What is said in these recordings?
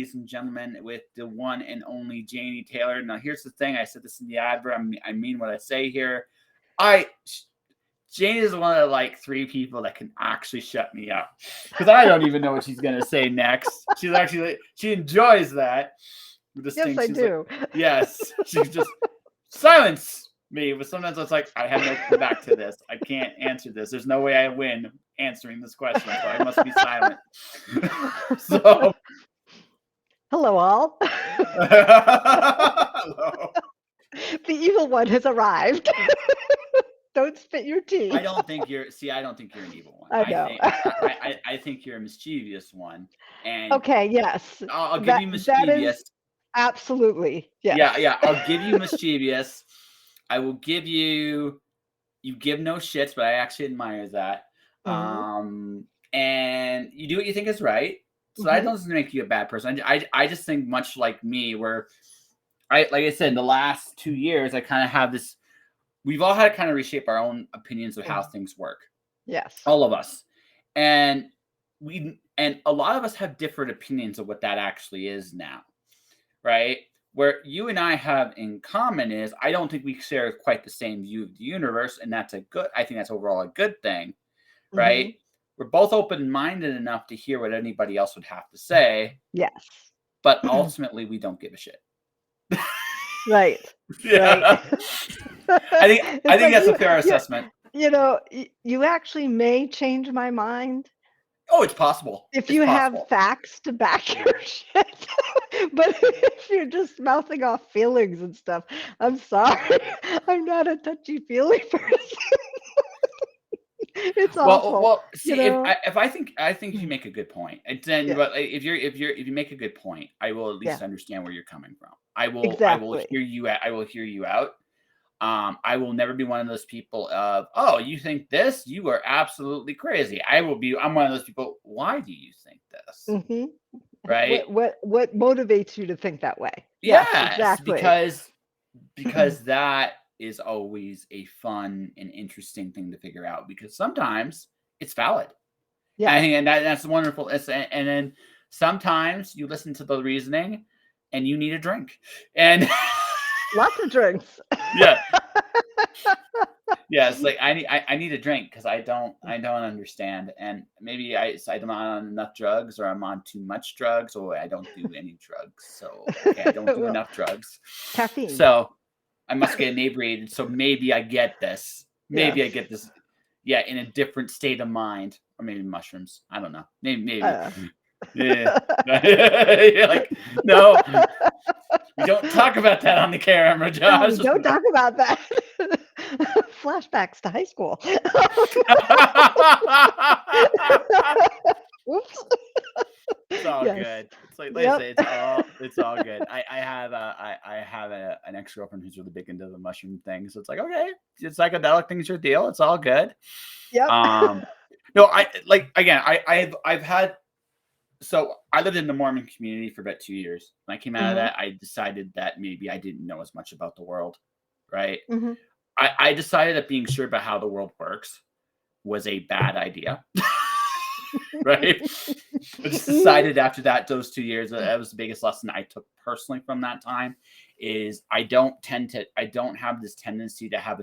ladies and gentlemen, with the one and only Janie Taylor. Now, here's the thing. I said this in the advert. I mean what I say here. Janie is one of like 3 people that can actually shut me up because I don't even know what she's gonna say next. She enjoys that. Yes, I do. Yes, she's just silence me. But sometimes it's like I have no comeback to this. I can't answer this. There's no way I win answering this question, so I must be silent. So, hello, all. hello. The evil one has arrived. Don't spit your tea. I don't think you're an evil one. I know. I think you're a mischievous one. And okay, yes. I'll give you mischievous. Absolutely. Yes. Yeah. I'll give you mischievous. I will give you give no shits, but I actually admire that. And you do what you think is right. So that doesn't make you a bad person. I just think much like me, where like I said, in the last 2 years, I kind of have this. We've all had to kind of reshape our own opinions of how things work. Yes. All of us. And a lot of us have different opinions of what that actually is now. Right? Where you and I have in common is I don't think we share quite the same view of the universe, and I think that's overall a good thing. Right? We're both open-minded enough to hear what anybody else would have to say. Yes. But ultimately we don't give a shit. Right. Yeah. Right. I think that's a fair assessment. You actually may change my mind. Oh, it's possible. If you have facts to back your shit. But if you're just mouthing off feelings and stuff, I'm sorry. I'm not a touchy-feely person. It's awful. Well, see, if I think you make a good point. Then, but if you make a good point, I will at least understand where you're coming from. I will hear you. I will hear you out. I will never be one of those people of, oh, you think this? You are absolutely crazy. I'm one of those people. Why do you think this? Right? What motivates you to think that way? Yes, exactly. Because that is always a fun and interesting thing to figure out, because sometimes it's valid. Yeah. And that's wonderful. And then sometimes you listen to the reasoning and you need a drink. And lots of drinks. Yeah. Yeah, it's like I need a drink because I don't understand, and maybe I'm on enough drugs, or I'm on too much drugs, or I don't do any drugs. So I don't do enough drugs. Caffeine. So I must get inebriated. So maybe I get this. Maybe I get this. Yeah, in a different state of mind, or maybe mushrooms. I don't know. Maybe. Yeah. Like, no. We don't talk about that on the camera, Josh. No, don't talk about that. Flashbacks to high school. Oops. It's all good. It's like I say, it's all good. I have an ex-girlfriend who's really big into the mushroom thing, so it's like, okay, it's psychedelic thing's your deal. It's all good. Yep. No, I've had. So I lived in the Mormon community for about 2 years. When I came out of that, I decided that maybe I didn't know as much about the world, right? I decided that being sure about how the world works was a bad idea, right? I just decided after those 2 years, that was the biggest lesson I took personally from that time, is I don't have this tendency to have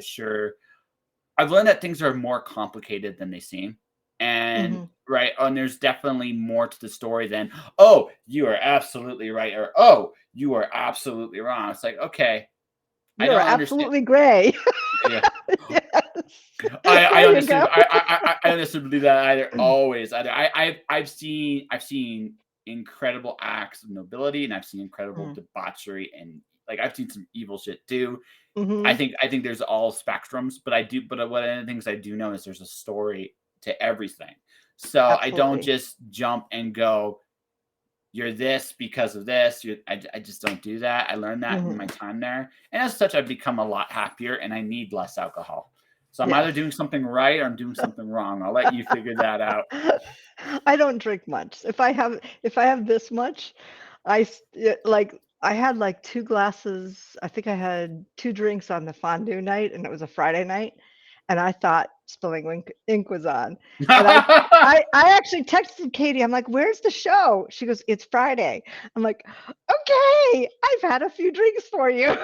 I've learned that things are more complicated than they seem. And right. And there's definitely more to the story than, oh, you are absolutely right, or oh, you are absolutely wrong. It's like, okay, you're absolutely gray. Yeah. Yes. I understand. I understand believe that either. I've seen incredible acts of nobility, and I've seen incredible debauchery, and like I've seen some evil shit too. I think there's all spectrums, but one of the things I do know is there's a story to everything. So absolutely. I don't just jump and go, you're this because of this. I just don't do that. I learned that in my time there. And as such, I've become a lot happier, and I need less alcohol. So I'm either doing something right or I'm doing something wrong. I'll let you figure that out. I don't drink much. If I have this much, I had like 2 glasses. I think I had 2 drinks on the fondue night, and it was a Friday night. And I thought spilling ink was on. And I actually texted Katie. I'm like, "Where's the show?" She goes, "It's Friday." I'm like, "Okay, I've had a few drinks for you."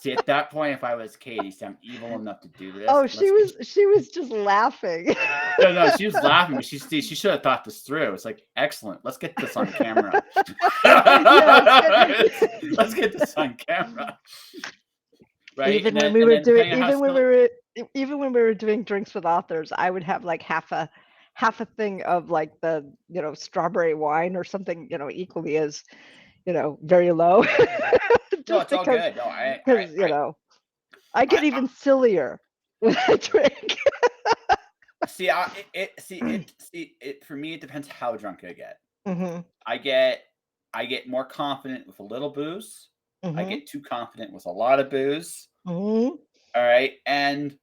See, at that point, if I was Katie, see, I'm evil enough to do this. Oh, she was just laughing. No, she was laughing, but she should have thought this through. It's like, excellent. Let's get this on camera. Let's get this on camera. Right. Even when we were doing drinks with authors, I would have like half a thing of like the strawberry wine or something equally as very low. No, it's all good. No, because I get even sillier when I drink. See, it for me. It depends how drunk I get. Mm-hmm. I get more confident with a little booze. Mm-hmm. I get too confident with a lot of booze. Mm-hmm. All right, and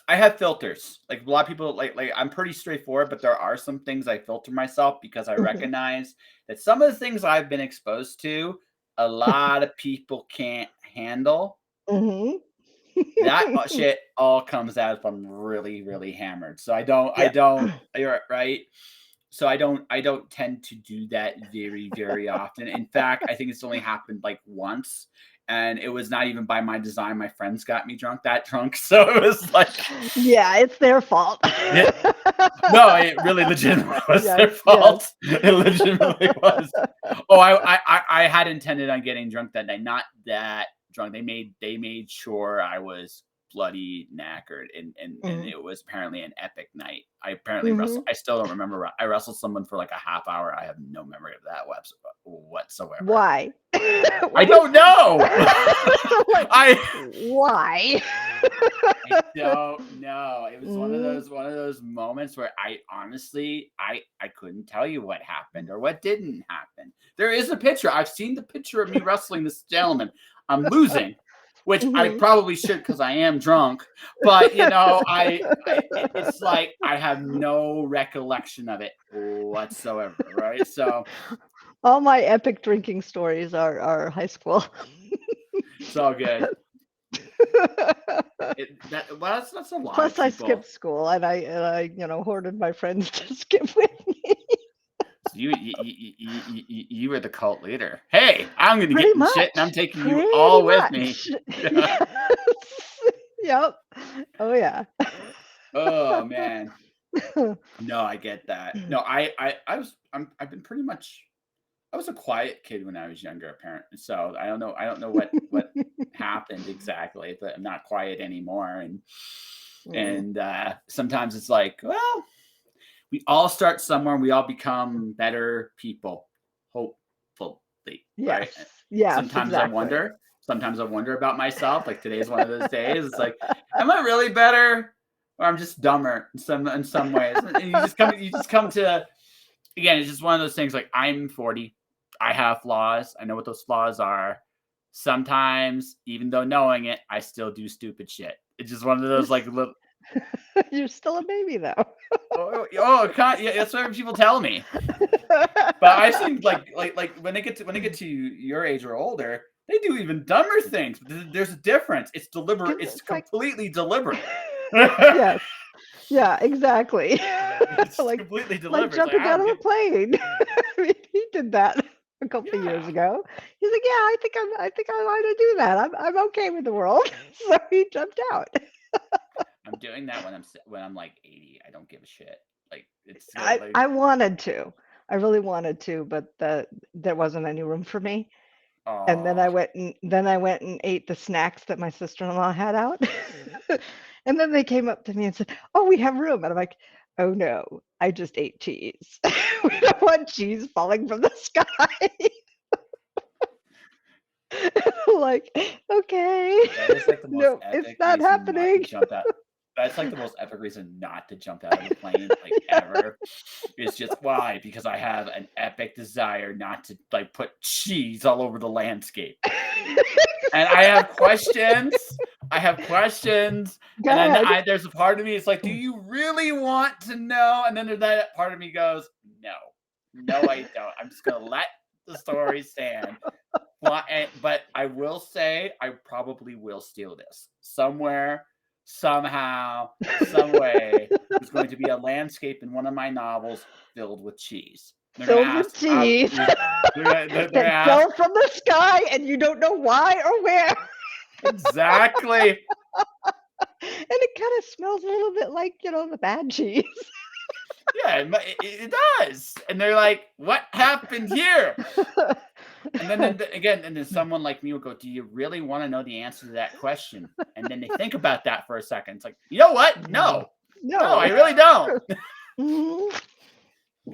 I have filters. Like a lot of people, like I'm pretty straightforward, but there are some things I filter myself because I recognize that some of the things I've been exposed to, a lot of people can't handle. Mm-hmm. That shit all comes out if I'm really, really hammered. So I don't. You're right. So I don't tend to do that very, very often. In fact, I think it's only happened like once, and it was not even by my design. My friends got me that drunk. So it was like, yeah, it's their fault. No, it really legitimately was their fault. Yes. It legitimately was. Oh, I had intended on getting drunk that night. Not that drunk. They made sure I was bloody knackered, and it was apparently an epic night. I apparently wrestled. I still don't remember. I wrestled someone for like a half hour. I have no memory of that whatsoever. Why? I don't know. Why? I don't know. It was one of those moments where I honestly I couldn't tell you what happened or what didn't happen. There is a picture. I've seen the picture of me wrestling this gentleman. I'm losing, which I probably should because I am drunk. But it's like I have no recollection of it whatsoever. Right? So all my epic drinking stories are high school. It's all good. That's a lot. Plus, I skipped school, and I hoarded my friends to skip with me. So you were the cult leader. Hey, I'm going to get in shit, and I'm taking you all with me. Yes. Yep. Oh yeah. Oh man. No, I get that. No, I've been pretty much. I was a quiet kid when I was younger, apparently. So I don't know what happened exactly, but I'm not quiet anymore. And sometimes it's like, well, we all start somewhere. And we all become better people, hopefully. Yes. Right? Yeah. Sometimes I wonder. Sometimes I wonder about myself. Like today's one of those days. It's like, am I really better, or I'm just dumber in some ways? And you just come to. Again, it's just one of those things. Like I'm 40. I have flaws. I know what those flaws are. Sometimes, even though knowing it, I still do stupid shit. It's just one of those like little. You're still a baby, though. Yeah, that's what people tell me. But I think like when they get to your age or older, they do even dumber things. There's a difference. It's deliberate. It's completely deliberate. Yes. Yeah, exactly. It's completely deliberate. Like jumping out of a plane. I mean, he did that a couple of years ago. He's like, yeah, I think I want to do that. I'm okay with the world. So he jumped out. I'm doing that when I'm like 80. I don't give a shit. Like it's. I wanted to. I really wanted to, but there wasn't any room for me. And then I went and ate the snacks that my sister-in-law had out. And then they came up to me and said, "Oh, we have room." And I'm like, "Oh no, I just ate cheese. We don't want cheese falling from the sky." Like, okay. That is like the most no, it's not happening. That's like the most epic reason not to jump out of a plane, like ever. It's just why? Because I have an epic desire not to like put cheese all over the landscape. And I have questions. And then there's a part of me, it's like, do you really want to know? And then there's that part of me goes, no, I don't. I'm just going to let the story stand. But I will say, I probably will steal this. Somewhere somehow, some way, there's going to be a landscape in one of my novels filled with cheese. They're going to Filled with ask, cheese they're that gonna ask, fell from the sky and you don't know why or where. exactly. And it kind of smells a little bit like, the bad cheese. Yeah, it does. And they're like, what happened here? And then again, and then someone like me will go, do you really want to know the answer to that question? And then they think about that for a second. It's like, you know what? No, I really don't.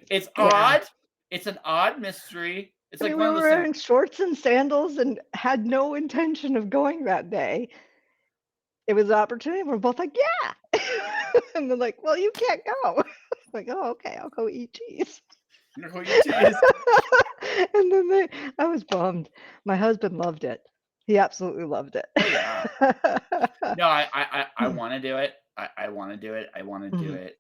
It's odd. It's an odd mystery. It's like we were wearing shorts and sandals and had no intention of going that day. It was an opportunity. We're both like, yeah. And they're like, well, you can't go. Like, oh, okay, I'll go eat cheese. You're going to eat cheese. And then I was bummed. My husband loved it. He absolutely loved it. Oh, yeah. No, I want to do it. I want to do it. I want to do it.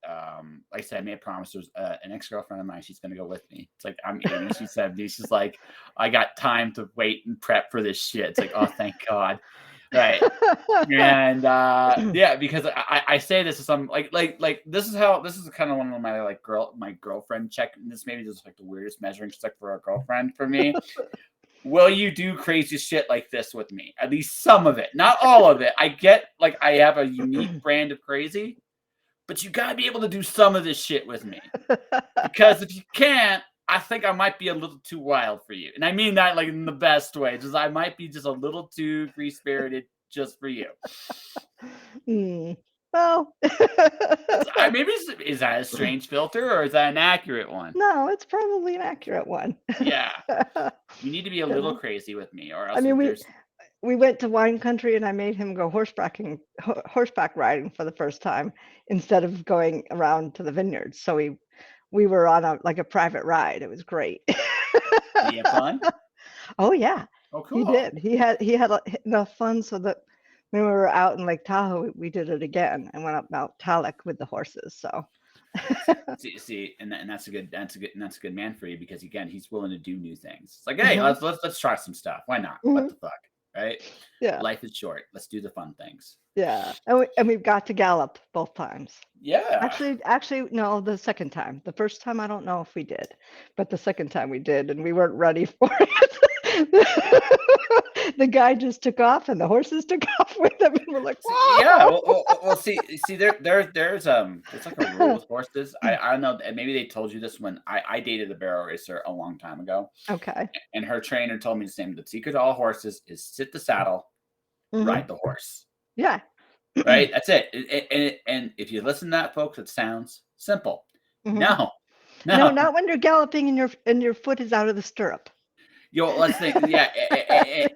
Like I said, I made a promise. There's an ex-girlfriend of mine. She's going to go with me. It's like, I'm 80, she's 70. She's like, I got time to wait and prep for this shit. It's like, oh, thank God. Right. And yeah, because I say this to some like this is kind of one of my my girlfriend check. This maybe just like the weirdest measuring stick for a girlfriend for me. Will you do crazy shit like this with me? At least some of it, not all of it. I get like I have a unique brand of crazy, but you gotta be able to do some of this shit with me. Because if you can't, I think I might be a little too wild for you. And I mean that like in the best way. Just I might be just a little too free-spirited just for you. Well, maybe is that a strange filter or is that an accurate one? No, it's probably an accurate one. Yeah. You need to be a little crazy with me or else I mean, we went to wine country and I made him go horseback riding for the first time instead of going around to the vineyards. So we were on a private ride. It was great. Did he have fun? Oh yeah. Oh cool. He did. He had enough fun so that when we were out in Lake Tahoe, we did it again and went up Mount Talek with the horses. So see, and that's a good man for you because again, he's willing to do new things. It's like, hey, let's try some stuff. Why not? What the fuck, right? Yeah. Life is short. Let's do the fun things. Yeah, and we've got to gallop both times. Yeah. Actually, no, the second time. The first time, I don't know if we did, but the second time we did, and we weren't ready for it. The guy just took off, and the horses took off with him, and we're like, whoa! Yeah. Well, see, there's like a rule with horses. I don't know, maybe they told you this when I dated a barrel racer a long time ago. Okay. And her trainer told me the same. The secret to all horses is sit the saddle, ride the horse. Yeah. Right. That's it. And if you listen to that, folks, it sounds simple. No, not when you're galloping and your foot is out of the stirrup. Let's think. Yeah,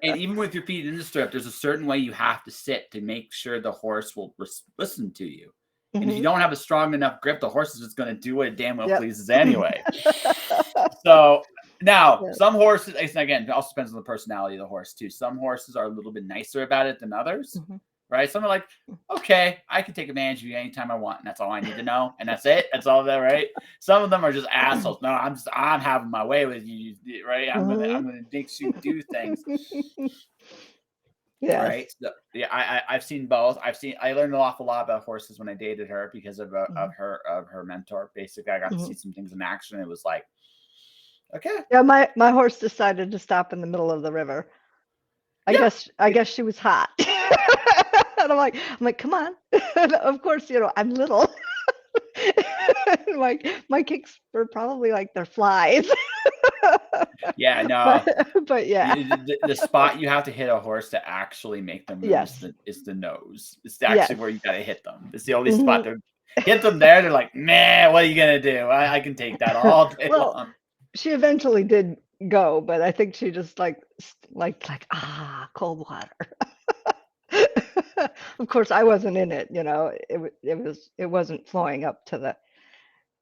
and even with your feet in the stirrup, there's a certain way you have to sit to make sure the horse will listen to you. And if you don't have a strong enough grip, the horse is just going to do what it damn well pleases anyway. So now, some horses, again, it also depends on the personality of the horse too. Some horses are a little bit nicer about it than others. Right? Some are like, okay, I can take advantage of you anytime I want, and that's all I need to know, and that's it. That's all that, right? Some of them are just assholes. No, I'm having my way with you, right? I'm gonna make you do things. Yeah. Right. So, yeah, I've seen both. I learned an awful lot about horses when I dated her because of her mentor. Basically, I got to see some things in action. It was like, okay. Yeah, my horse decided to stop in the middle of the river. I guess she was hot. And I'm like, come on. Of course, I'm little. my kicks were probably like they're flies. Yeah, no. But yeah. The spot you have to hit a horse to actually make them move is the nose. It's actually where you gotta hit them. It's the only spot to hit them there. They're like, man, what are you gonna do? I can take that all day long. She eventually did go, but I think she just like cold water. Of course, I wasn't in it. It wasn't flowing up to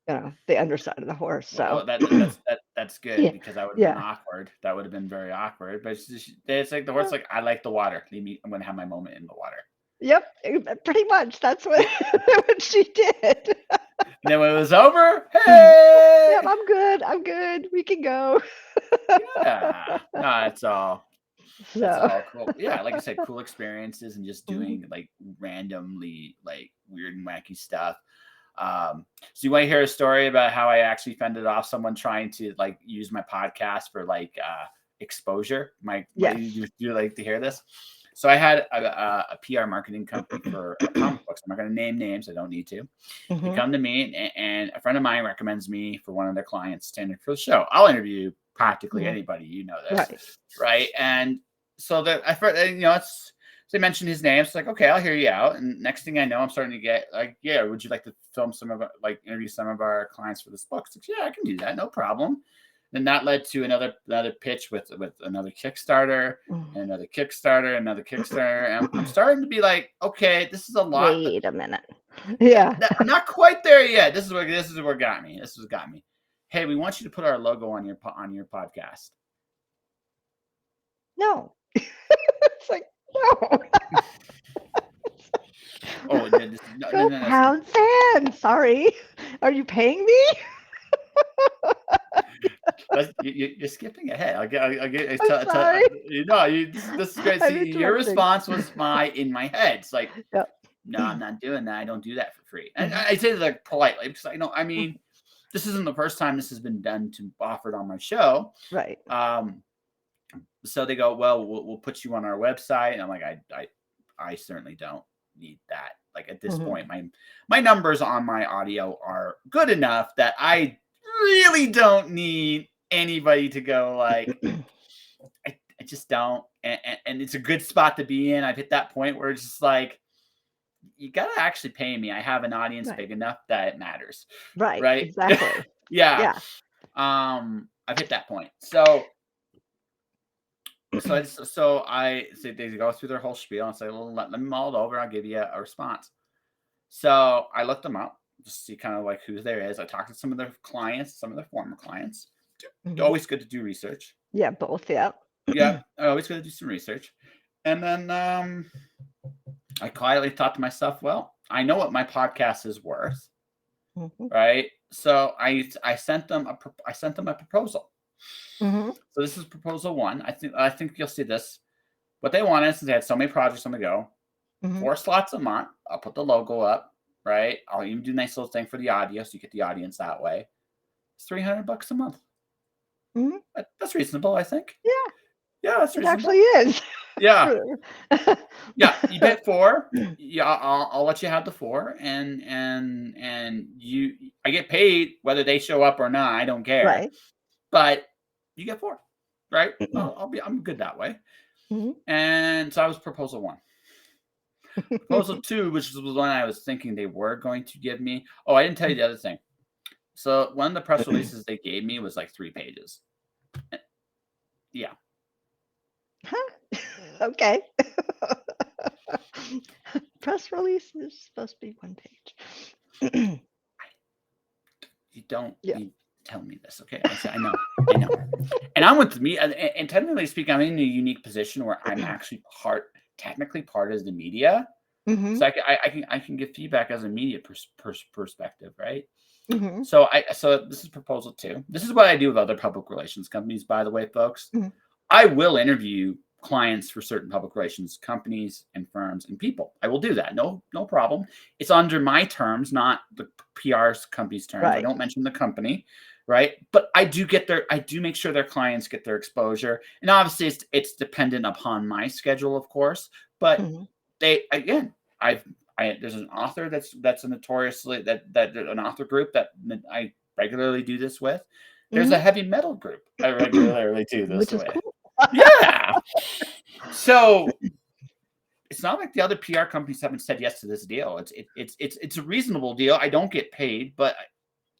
the underside of the horse. So that's good because that would have been awkward. That would have been very awkward. But it's like the horse, like, I like the water. Leave me. I'm gonna have my moment in the water. Yep, pretty much. That's what she did. And then when it was over, hey, yep, I'm good. We can go. Yeah, no, it's all. That's So, all cool. Yeah, like I said, cool experiences and just doing like randomly like weird and wacky stuff. So you want to hear a story about how I actually fended off someone trying to like use my podcast for like exposure? yes. You like to hear this? So I had a PR marketing company for comic books. I'm not going to name names. I don't need to. They come to me, and a friend of mine recommends me for one of their clients standing for the show. I'll interview practically anybody. You know this, right? And so that it's. So they mentioned his name. It's like, okay, I'll hear you out. And next thing I know, I'm starting to get like, yeah, would you like to film interview some of our clients for this book? It's like, yeah, I can do that, no problem. Then that led to another pitch with another Kickstarter, and another Kickstarter, and I'm starting to be like, okay, this is a lot. Wait a minute. Yeah, I'm not quite there yet. This is what got me. This is what got me. Hey, we want you to put our logo on your podcast. no. It's like, no. Oh, Go pound sand. Sorry. Are you paying me? You're skipping ahead. I'll get. Sorry. This is great. See, your response was in my head. It's like, yep. No, I'm not doing that. I don't do that for free. And I say that like politely because I mean, this isn't the first time this has been offered on my show. Right. So they go, well, we'll put you on our website. And I'm like, I certainly don't need that. Like at this point, my numbers on my audio are good enough that I really don't need anybody to go like, I just don't. And it's a good spot to be in. I've hit that point where it's just like, you got to actually pay me. I have an audience big enough that it matters. Right. Exactly. Yeah. I've hit that point. So they go through their whole spiel and say, well, let me mull it over. I'll give you a response. So I looked them up just to see kind of like who there is. I talked to some of their clients, some of their former clients. Always good to do research. Yeah, both. Yeah. Yeah. Always good to do some research. And then I quietly thought to myself, well, I know what my podcast is worth. Right. So I sent them a proposal. So this is proposal 1. I think you'll see this. What they wanted, since they had so many projects on the go, 4 slots a month. I'll put the logo up, right? I'll even do a nice little thing for the audio, so you get the audience that way. It's $300 a month. That's reasonable, I think. Yeah, that's reasonable. It actually is. Yeah. Yeah, you get 4. Yeah, I'll let you have the 4, and I get paid whether they show up or not. I don't care. Right. But you get 4, right? I'm good that way. And so I was proposal 1. Proposal 2, which was the one I was thinking they were going to give me. Oh, I didn't tell you the other thing. So one of the press releases they gave me was like 3 pages. Yeah. Huh? Okay. Press release is supposed to be 1 page. You don't need to tell me this, okay? I know. And I'm with me, and technically speaking, I'm in a unique position where I'm actually technically part of the media. So I can give feedback as a media perspective, right? So this is proposal 2. This is what I do with other public relations companies, by the way, folks. I will interview clients for certain public relations companies and firms and people. I will do that. No problem. It's under my terms, not the PR company's terms. I don't mention the company, right? But I do make sure their clients get their exposure. And obviously it's dependent upon my schedule, of course. But there's an author that's a notoriously that an author group that I regularly do this with. There's a heavy metal group I regularly do this with. Cool. Yeah. So it's not like the other PR companies haven't said yes to this deal. It's a reasonable deal. I don't get paid, but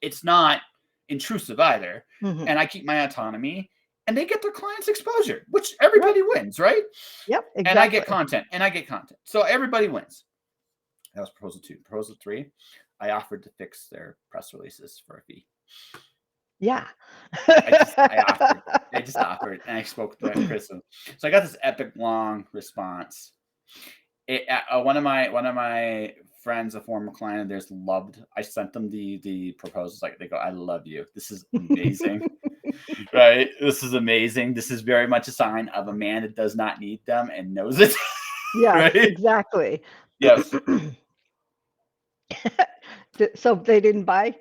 it's not intrusive either. And I keep my autonomy, and they get their clients exposure, which everybody wins, right? Yep. Exactly. And I get content. So everybody wins. That was proposal 2. Proposal 3, I offered to fix their press releases for a fee. Yeah. I just offered, and I spoke to Chris. So I got this epic long response. One of my friends, a former client of theirs, loved. I sent them the proposals. Like they go, I love you. This is amazing. Right? This is amazing. This is very much a sign of a man that does not need them and knows it. Yes, Right? exactly. Yes. So they didn't buy?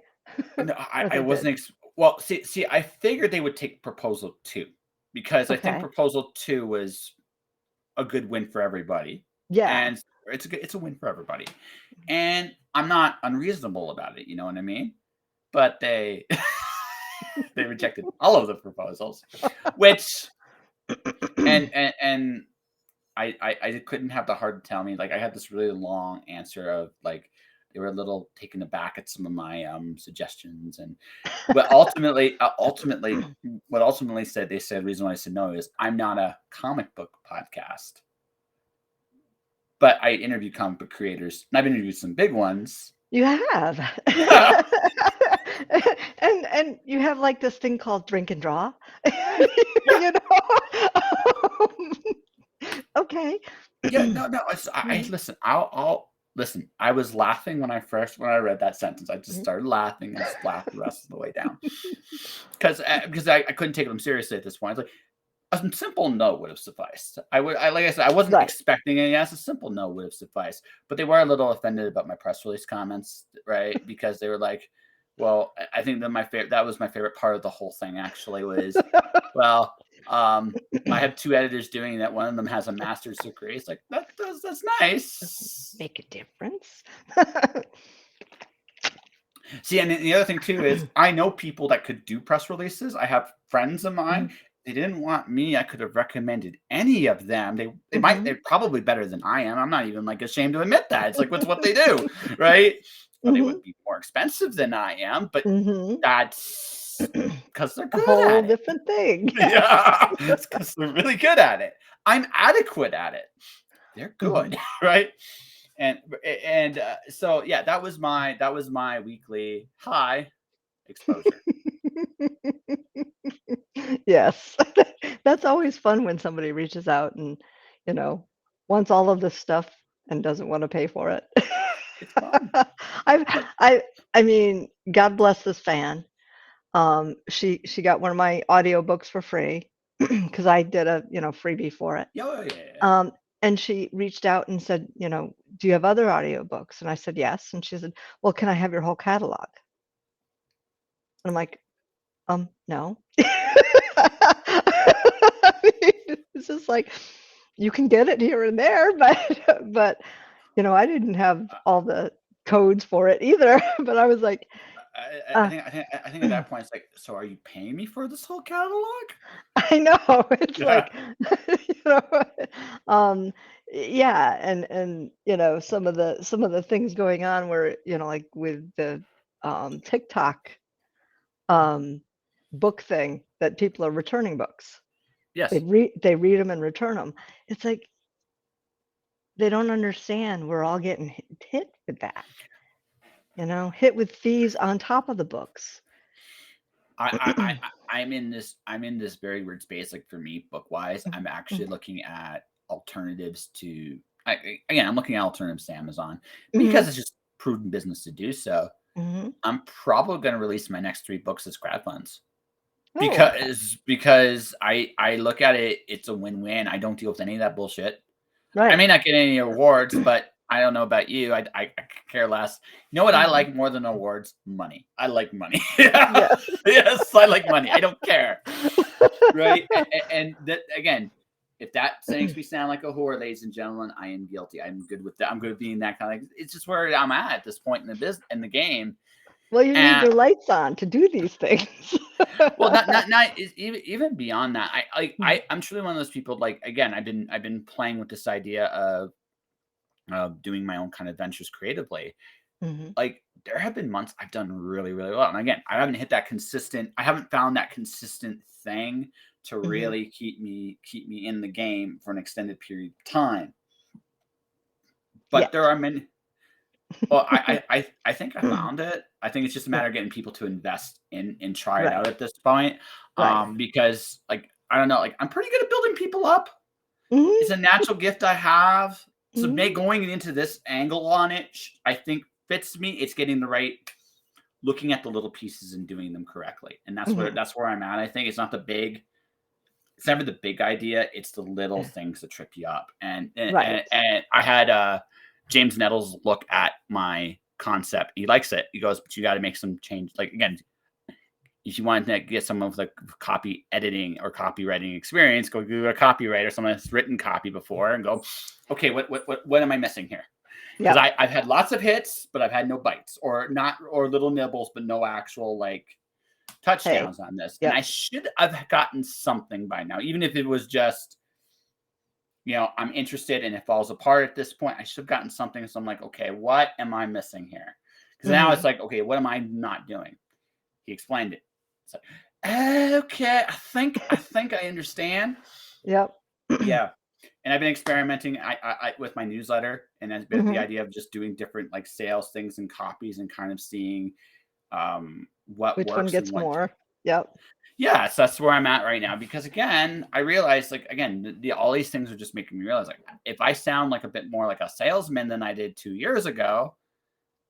No, Or I they did? wasn't. Well, see, I figured they would take proposal 2 because I think Okay. proposal 2 was a good win for everybody, Yeah. and it's a win for everybody. And I'm not unreasonable about it. You know what I mean? But they they rejected all of the proposals, which and I couldn't have the heart to tell me. Like I had this really long answer of like they were a little taken aback at some of my suggestions, and but ultimately what ultimately said they said the reason why I said no is I'm not a comic book podcast, but I interview comic book creators and I've interviewed some big ones. You have. And you have like this thing called drink and draw. Yeah. You know? Okay. Yeah, no. I Mhm, listen. I'll listen. I was laughing when I read that sentence. I just mhm. started laughing and just laughed the rest of the way down because I couldn't take them seriously at this point. It's like a simple no would have sufficed. Like I said, I wasn't Right. expecting a yes. A simple no would have sufficed. But they were a little offended about my press release comments, right? Because they were like, "Well, I think that was my favorite part of the whole thing. Actually, was well, I have 2 editors doing that. One of them has a master's degree. It's like, that's nice. Make a difference. See, and the other thing too is I know people that could do press releases. I have friends of mine. Mhm, They didn't want me. I could have recommended any of them. mhm. They're probably better than I am. I'm not even like ashamed to admit that. It's like what's what they do, right? Well, they Mhm, would be more expensive than I am, but mhm. that's because they're A good whole at it. different thing. Yeah, it's because they're really good at it. I'm adequate at it. They're good, Mhm. right? And so yeah, that was my weekly high exposure. Yes. That's always fun when somebody reaches out and, you know, wants all of this stuff and doesn't wanna pay for it. It's fun, I've but I mean, God bless this fan. She got one of my audiobooks for free because I did a, freebie for it. yeah, yeah. Um, and she reached out and said, "Do you have other audiobooks?" And I said, "Yes." And she said, "Well, can I have your whole catalog?" And I'm like, no. I mean, it's just like you can get it here and there, but I didn't have all the codes for it either. But I was like, uh, I think at that point it's like, so are you paying me for this whole catalog? I know it's Yeah. like, you know, um, yeah, and some of the things going on where like with the TikTok um book thing that people are returning books. They Yes. read them and return them. It's like they don't understand we're all getting hit with that, hit with fees on top of the books. I'm in this very weird space. Like for me, book wise, I'm actually looking at alternatives to. Again, I'm looking at alternatives to Amazon Mhm, because it's just prudent business to do so. mhm. I'm probably going to release my next 3 books as crowdfunds Oh, okay. because I look at it. It's a win-win. I don't deal with any of that bullshit. I Right. may not get any awards, but I don't know about you. I care less. You know what I Mhm. like more than awards? Money. I like money. Yes. Yes, I like money. I don't care. Right? And that again, if that makes me sound like a whore, ladies and gentlemen, I am guilty. I'm good with that. I'm good with being that kind of. It's just where I'm at this point in the business in the game. Well, you need And your lights on to do these things. well, not even beyond that. Mhm, I'm truly one of those people. Like again, I've been playing with this idea of doing my own kind of ventures creatively. mhm, Like there have been months I've done really, really well. And again, I haven't found that consistent thing to mhm. really keep me in the game for an extended period of time. But there Yet. are many well, I think I found it. I think it's just a Yeah, matter of getting people to invest in and try it right, out at this point. right. Because like I don't know, like I'm pretty good at building people up. It's Mhm, a natural gift I have. So mhm. going into this angle on it, I think fits me. It's getting the right looking at the little pieces and doing them correctly. And that's Mhm. that's where I'm at. I think it's never the big idea. It's the little Yeah. things that trip you up. And Right. I had James Nettles look at my concept. He likes it. He goes, but you got to make some change. Like, again, if you want to get someone with like copy editing or copywriting experience, go do a copywriter, someone that's written copy before, and go, okay, what am I missing here? Because Yep. I've had lots of hits, but I've had no bites, or little nibbles, but no actual like Hey. touchdowns on this. And I Yep. should have gotten something by now, even if it was just, I'm interested and it falls apart at this point. I should have gotten something. So I'm like, okay, what am I missing here? Because now it's Mhm. like, okay, what am I not doing? He explained it. It's like, okay, I think I understand. Yep. Yeah. And I've been experimenting with my newsletter, and that's been the Mhm. idea of just doing different like sales things and copies and kind of seeing what Which one works and gets what. more? Yep. Yeah, so that's where I'm at right now. Because again, I realized like again, all these things are just making me realize like if I sound like a bit more like a salesman than I did 2 years ago,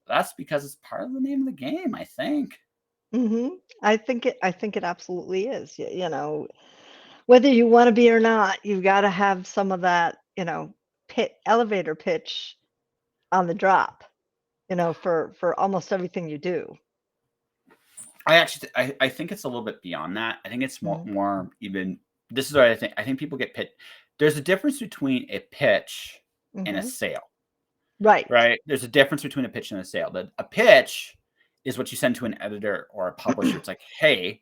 that's because it's part of the name of the game, I think. Mhm. I think it absolutely is. Whether you wanna be or not, you've gotta have some of that, elevator pitch on the drop, for almost everything you do. I think it's a little bit beyond that. I think it's more Mhm. more even. This is what I think. I think people get pit. There's a difference between a pitch and a Mhm. sale, Right. right? There's a difference between a pitch and a sale. A pitch is what you send to an editor or a publisher. It's like, hey,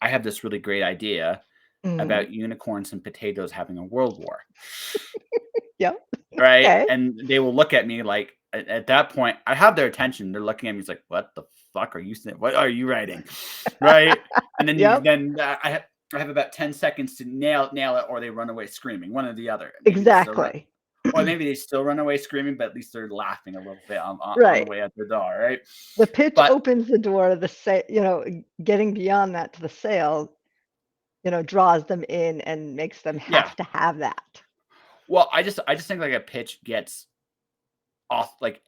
I have this really great idea Mhm. about unicorns and potatoes having a world war, Yep. right? Okay. And they will look at me like at that point, I have their attention. They're looking at me. It's like, what the fuck are you saying? What are you writing, right? And then Yep. I have about 10 seconds to nail it, or they run away screaming. One or the other. Exactly. Or maybe they still run away screaming, but at least they're laughing a little bit on the Right. way out the door, right? The pitch But opens the door to the getting beyond that to the sale, draws them in and makes them yeah, have to have that. well, I just think like a pitch gets off like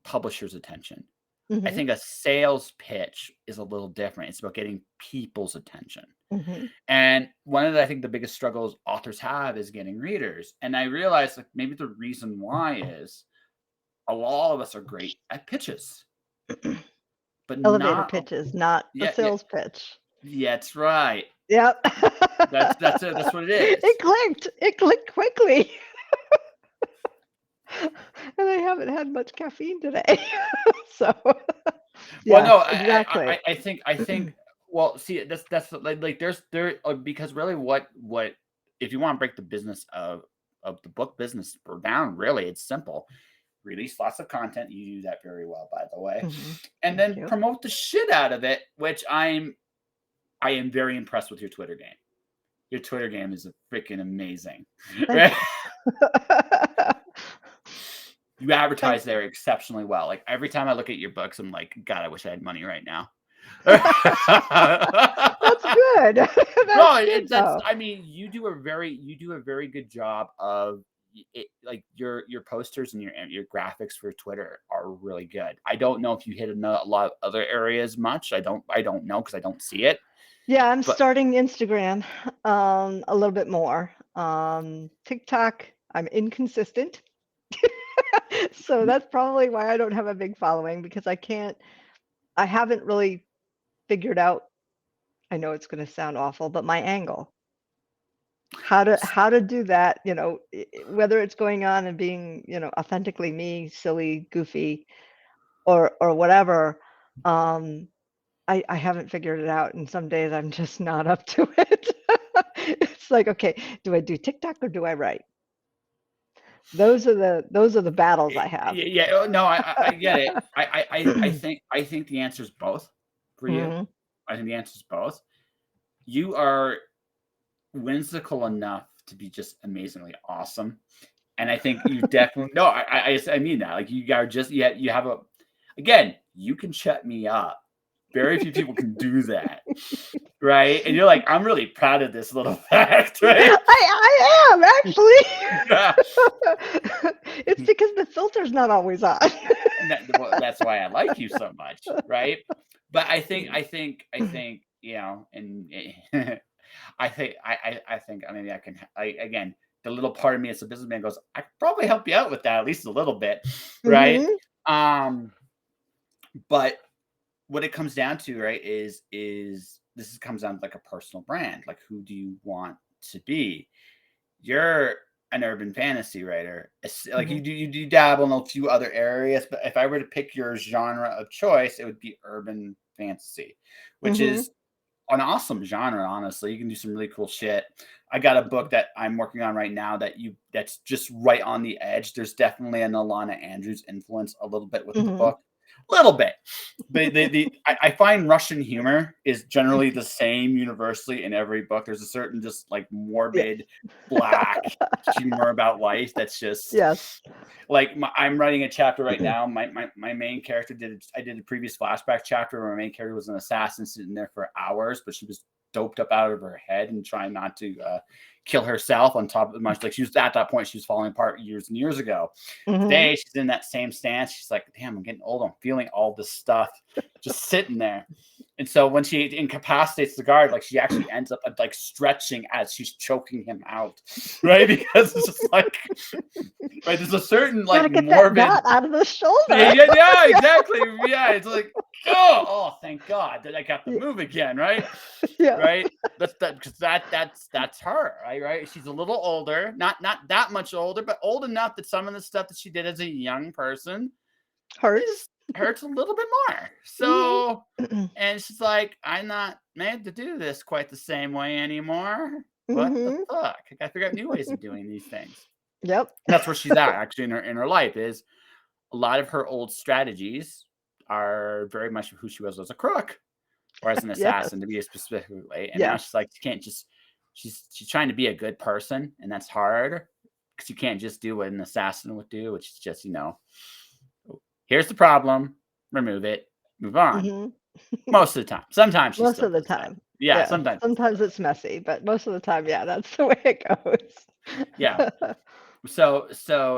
publishers' attention. I Mhm. think a sales pitch is a little different. It's about getting people's attention. Mhm. And one of the I think the biggest struggles authors have is getting readers. And I realized like maybe the reason why is a lot of us are great at pitches, but Elevator not pitches, not the yeah, sales pitch. yeah, that's right. Yep. That's it. That's what it is. It clicked. It clicked quickly. And I haven't had much caffeine today. So, Well, no, yes, exactly. I think. Well, see, that's like there's there because really, what if you want to break the business of the book business down? Really, it's simple. Release lots of content. You do that very well, by the way, Mhm. and Thank then you. promote the shit out of it. Which I am very impressed with your Twitter game. Your Twitter game is freaking amazing, Thank right? you. You Thank advertise you. there exceptionally well. Like every time I look at your books, I'm like, God, I wish I had money right now. That's good. No, That's good, that's. though. I mean, you do a very good job of it. Like your posters and your graphics for Twitter are really good. I don't know if you hit a lot of other areas much. I don't know because I don't see it. Yeah, I'm But starting Instagram, a little bit more. TikTok, I'm inconsistent. So that's probably why I don't have a big following because I haven't really figured out, I know it's gonna sound awful, but my angle. How to do that, whether it's going on and being, authentically me, silly, goofy, or whatever, um, I haven't figured it out, and some days I'm just not up to it. It's like, "Okay, do I do TikTok or do I write?" Those are the battles I have. yeah, oh, no, I get it. I think the answer is both for you. Mhm. I think the answer is both. You are whimsical enough to be just amazingly awesome. And I think you definitely no, I mean that. Like you are just yeah, you have you can shut me up. Very few people can do that. right? And you're like, I'm really proud of this little fact, right? I am Yeah. actually. It's because the filter's not always on. And that's why I like you so much, right? But I think, you know, and I think, I mean, again, the little part of me as a businessman goes, I could probably help you out with that at least a little bit, right? Mhm. But what it comes down to, right, is comes down to like a personal brand. Like, who do you want to be? You're an urban fantasy writer. Like, Mhm. you do dabble in a few other areas, but if I were to pick your genre of choice, it would be urban fantasy, which Mhm. is an awesome genre. Honestly, you can do some really cool shit. I got a book that I'm working on right now that's just right on the edge. There's definitely an Alana Andrews influence a little bit with the Mhm. book, a little bit. I find Russian humor is generally the same universally in every book. There's a certain just like Yeah. morbid black humor about life that's just Yes. like I'm writing a chapter right now. My main character I did a previous flashback chapter where my main character was an assassin sitting there for hours, but she was doped up out of her head and trying not to kill herself. On top of much, like, she was at that point, she was falling apart years and years ago. Mhm. Today she's in that same stance. She's like, damn, I'm getting old. I'm feeling all this stuff just sitting there. And so when she incapacitates the guard, like, she actually ends up like stretching as she's choking him out, right? Because it's just like, right, there's a certain Gotta like get that morbid. knot out of the shoulder. Yeah, Yeah. exactly. Yeah, it's like, oh, thank God that I got the move again, right? Yeah. Right. Because that's her, right? She's a little older, not that much older, but old enough that some of the stuff that she did as a young person Hurts. is hurts a little bit more. So, Mhm. and she's like, I'm not made to do this quite the same way anymore. What the Mhm. fuck? I gotta figure out new ways of doing these things. Yep. That's where she's at actually in her life. Is a lot of her old strategies are very much who she was as a crook or as an Yes. assassin, to be a specific way. And now Yes. she's like, she can't just she's trying to be a good person, and that's hard because you can't just do what an assassin would do, which is just, here's the problem, remove it, move on. Mhm. Most of the time. Sometimes she Most still of the does that. time. Yeah, Yeah. sometimes she still Sometimes does. it's messy, but most of the time, yeah, that's the way it Yeah. goes. So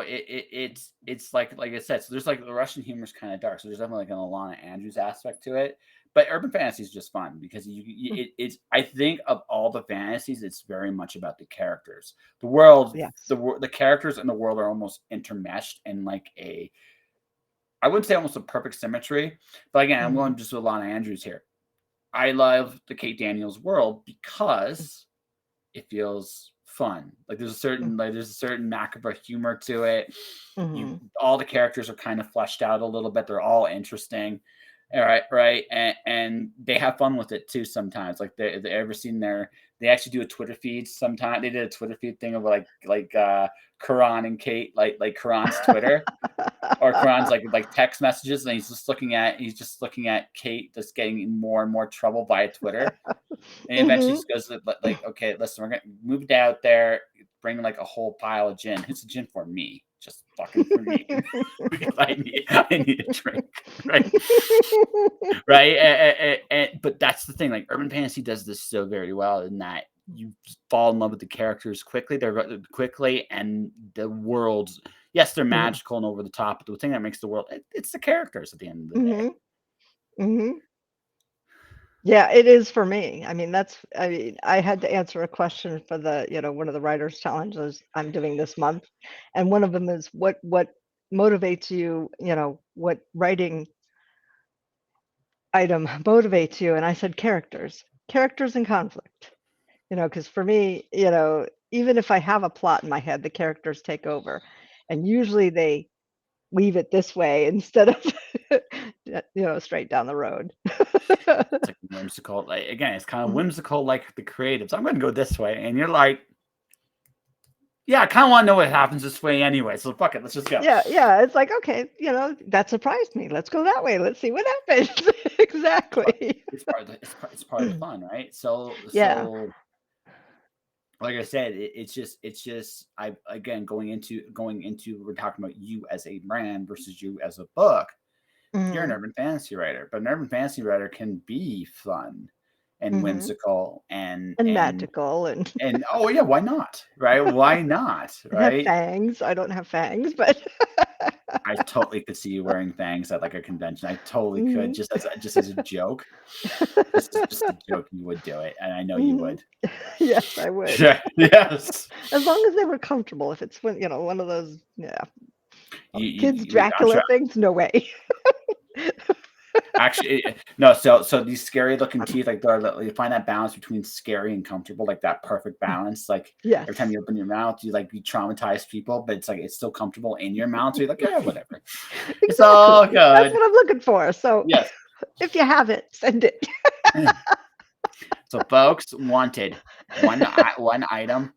it's like I said, so there's like the Russian humor is kind of dark. So there's definitely like an Alana Andrews aspect to it. But urban fantasy is just fun because it's, I think, of all the fantasies, it's very much about the characters. The world, Yes. the characters and the world are almost intermeshed in like I wouldn't say almost a perfect symmetry. But again, I'm Mhm. going just with Alana Andrews here. I love the Kate Daniels world because it feels fun. Like, there's a certain macabre humor to it. Mhm. All the characters are kind of fleshed out a little bit. They're all interesting. All right, and they have fun with it too sometimes. Like, they ever seen they actually do a Twitter feed sometime. They did a Twitter feed thing of Karan and Kate, like Karan's Twitter. Or Karan's like text messages, and he's just looking at Kate just getting in more and more trouble via Twitter. And eventually Mhm. just goes like, okay, listen, we're gonna move it out there, bring like a whole pile of gin. Who's a gin for? Me. Just fucking for me. Because I need a drink. Right. Right. But that's the thing. Like, urban fantasy does this so very well in that you fall in love with the characters quickly. They're quickly, and the worlds. Yes, they're Mhm. magical and over the top, but the thing that makes the world, it's the characters at the end of the day. Mhm. Mhm. Yeah, it is for me. I mean, I had to answer a question for one of the writers challenges I'm doing this month. And one of them is what motivates you, what writing item motivates you? And I said characters. Characters and conflict. Because for me, even if I have a plot in my head, the characters take over. And usually they weave it this way instead of straight down the road. It's like whimsical. Like, again, it's kind of Mhm. whimsical, like the creatives. I'm going to go this way, and you're like, yeah, I kind of want to know what happens this way anyway. So fuck it, let's just go. Yeah, yeah, it's like, okay, that surprised me. Let's go that way. Let's see what happens. But Exactly. it's part of the fun, right? So Yeah. like I said, it's just I again going into we're talking about you as a brand versus you as a book. You're an Mhm. urban fantasy writer, but an urban fantasy writer can be fun and Mhm. whimsical and And magical and oh yeah, why not? Right? Why not? and have Right? fangs. I don't have fangs, but I totally could see you wearing fangs at like a convention. I totally could, Mhm. just as a joke. Just a joke, you would do it, and I know you Mhm. would. Yes, I would. Yeah, yes. As long as they were comfortable. If it's one of those, yeah, kids I'm Dracula sure. things, no way. Actually, no. So these scary looking teeth, like you find that balance between scary and comfortable, like that perfect balance. Like every time Yes. you open your mouth, you traumatize people, but it's like it's still comfortable in your mouth. So you're like, yeah, whatever. It's Exactly. all That's good. what I'm looking for. So Yes. if you have it, send it. So folks wanted one item,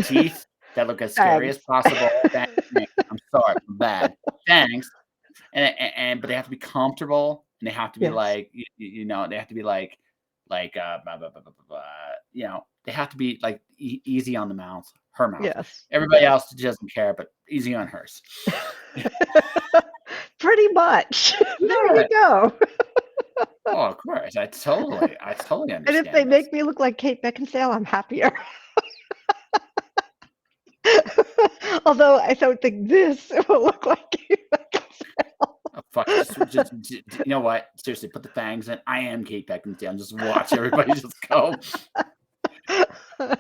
teeth that look as scary as Thanks. possible. I'm sorry, bad. Thanks. But they have to be comfortable and they have to be Yes. like they have to be like blah, blah, blah, blah, blah, blah, they have to be like easy on the mouth, her mouth. Yes. Everybody Yes. else doesn't care, but easy on hers. Pretty much. There you Yeah. go. Oh, of course. I totally And if they understand this. make me look like Kate Beckinsale, I'm happier. Although I don't think this will look like Kate Beckinsale. Oh, fuck, you know what? Seriously, put the fangs in. I am Kate Beckinsale. Just watch everybody just go. Who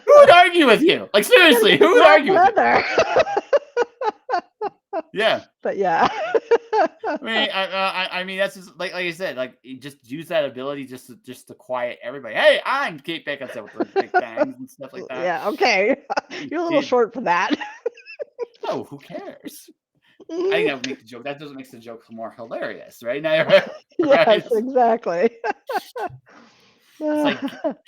would argue with you? Like You gotta seriously, get the who would black argue with you? leather. Yeah. But yeah. I mean, that's just like I said, like you just use that ability just to quiet everybody. Hey, I'm Kate Beckinsale with the big fangs and stuff like that. Yeah, okay. You're a little Dude, short for that. no, who cares? I think Mhm. that would make the joke. That doesn't make the joke more hilarious, right? Now, right? Yes, exactly. It's like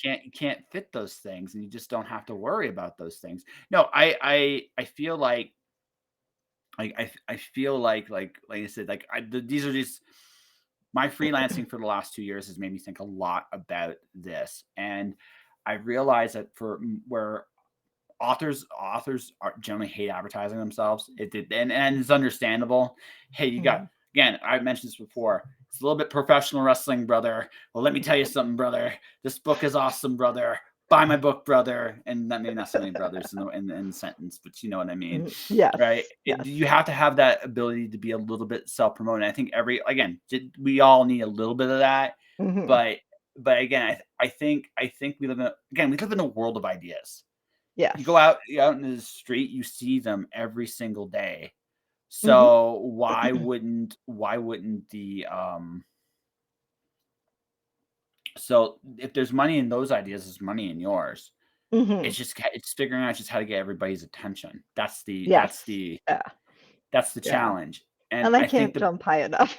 you can't fit those things, and you just don't have to worry about those things. No, I feel like I feel like I said, these are just my freelancing for the last 2 years has made me think a lot about this, and I realized that where authors are generally hate advertising themselves. And it's understandable. Hey, you got Mhm. again. I've mentioned this before. It's a little bit professional wrestling, brother. Well, let me tell you something, brother. This book is awesome, brother. Buy my book, brother. And that maybe not so many brothers in the sentence, but you know what I mean, right? Yes, yes. You have to have that ability to be a little bit self-promoting. I think we all need a little bit of that, Mhm. but again, I think we live in a world of ideas. You go Yes. out into the street, you see them every single day. Mhm. So why wouldn't so if there's money in those ideas, there's money in yours. Mhm. It's figuring out just how to get everybody's attention. That's the Yes. that's the Yeah, that's the yeah. challenge. And And I I think can't the jump high enough.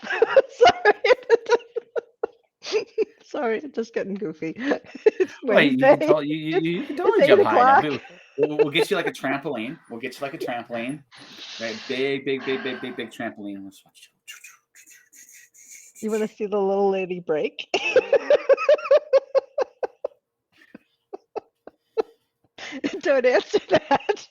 Sorry. Sorry, just getting goofy. It's wait, you can Wednesday. totally you can It's totally eight jump high enough. o'clock. We'll get you like a trampoline. We'll get you like a trampoline. Right? Big trampoline. Let's watch. You wanna see the little lady break? Don't answer that.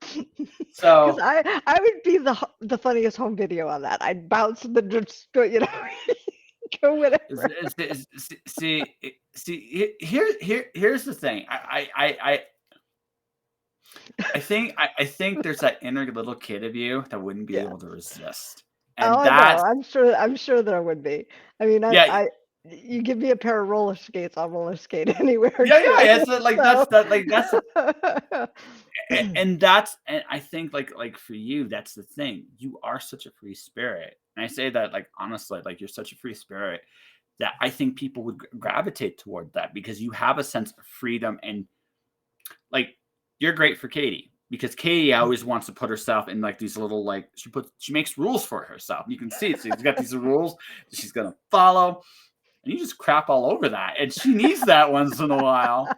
'Cause So I would be the funniest home video on that. I'd bounce and then just go, go Is, whatever. here's the thing. I think there's that inner little kid of you that wouldn't be Yeah. able to resist, Oh, and I know. that's I'm sure there would be. I mean, yeah, I you give me a pair of roller skates, I'll roller skate anywhere yeah. too. It's like So that's and I think for you, that's the thing. You are such a free spirit, and I say that like honestly, like you're such a free spirit that I think people would gravitate toward that because you have a sense of freedom and like you're great for Katie because Katie always wants to put herself in like these little she makes rules for herself. You can see it. So she's got these rules that she's gonna follow, and you just crap all over that. And she needs that once in a while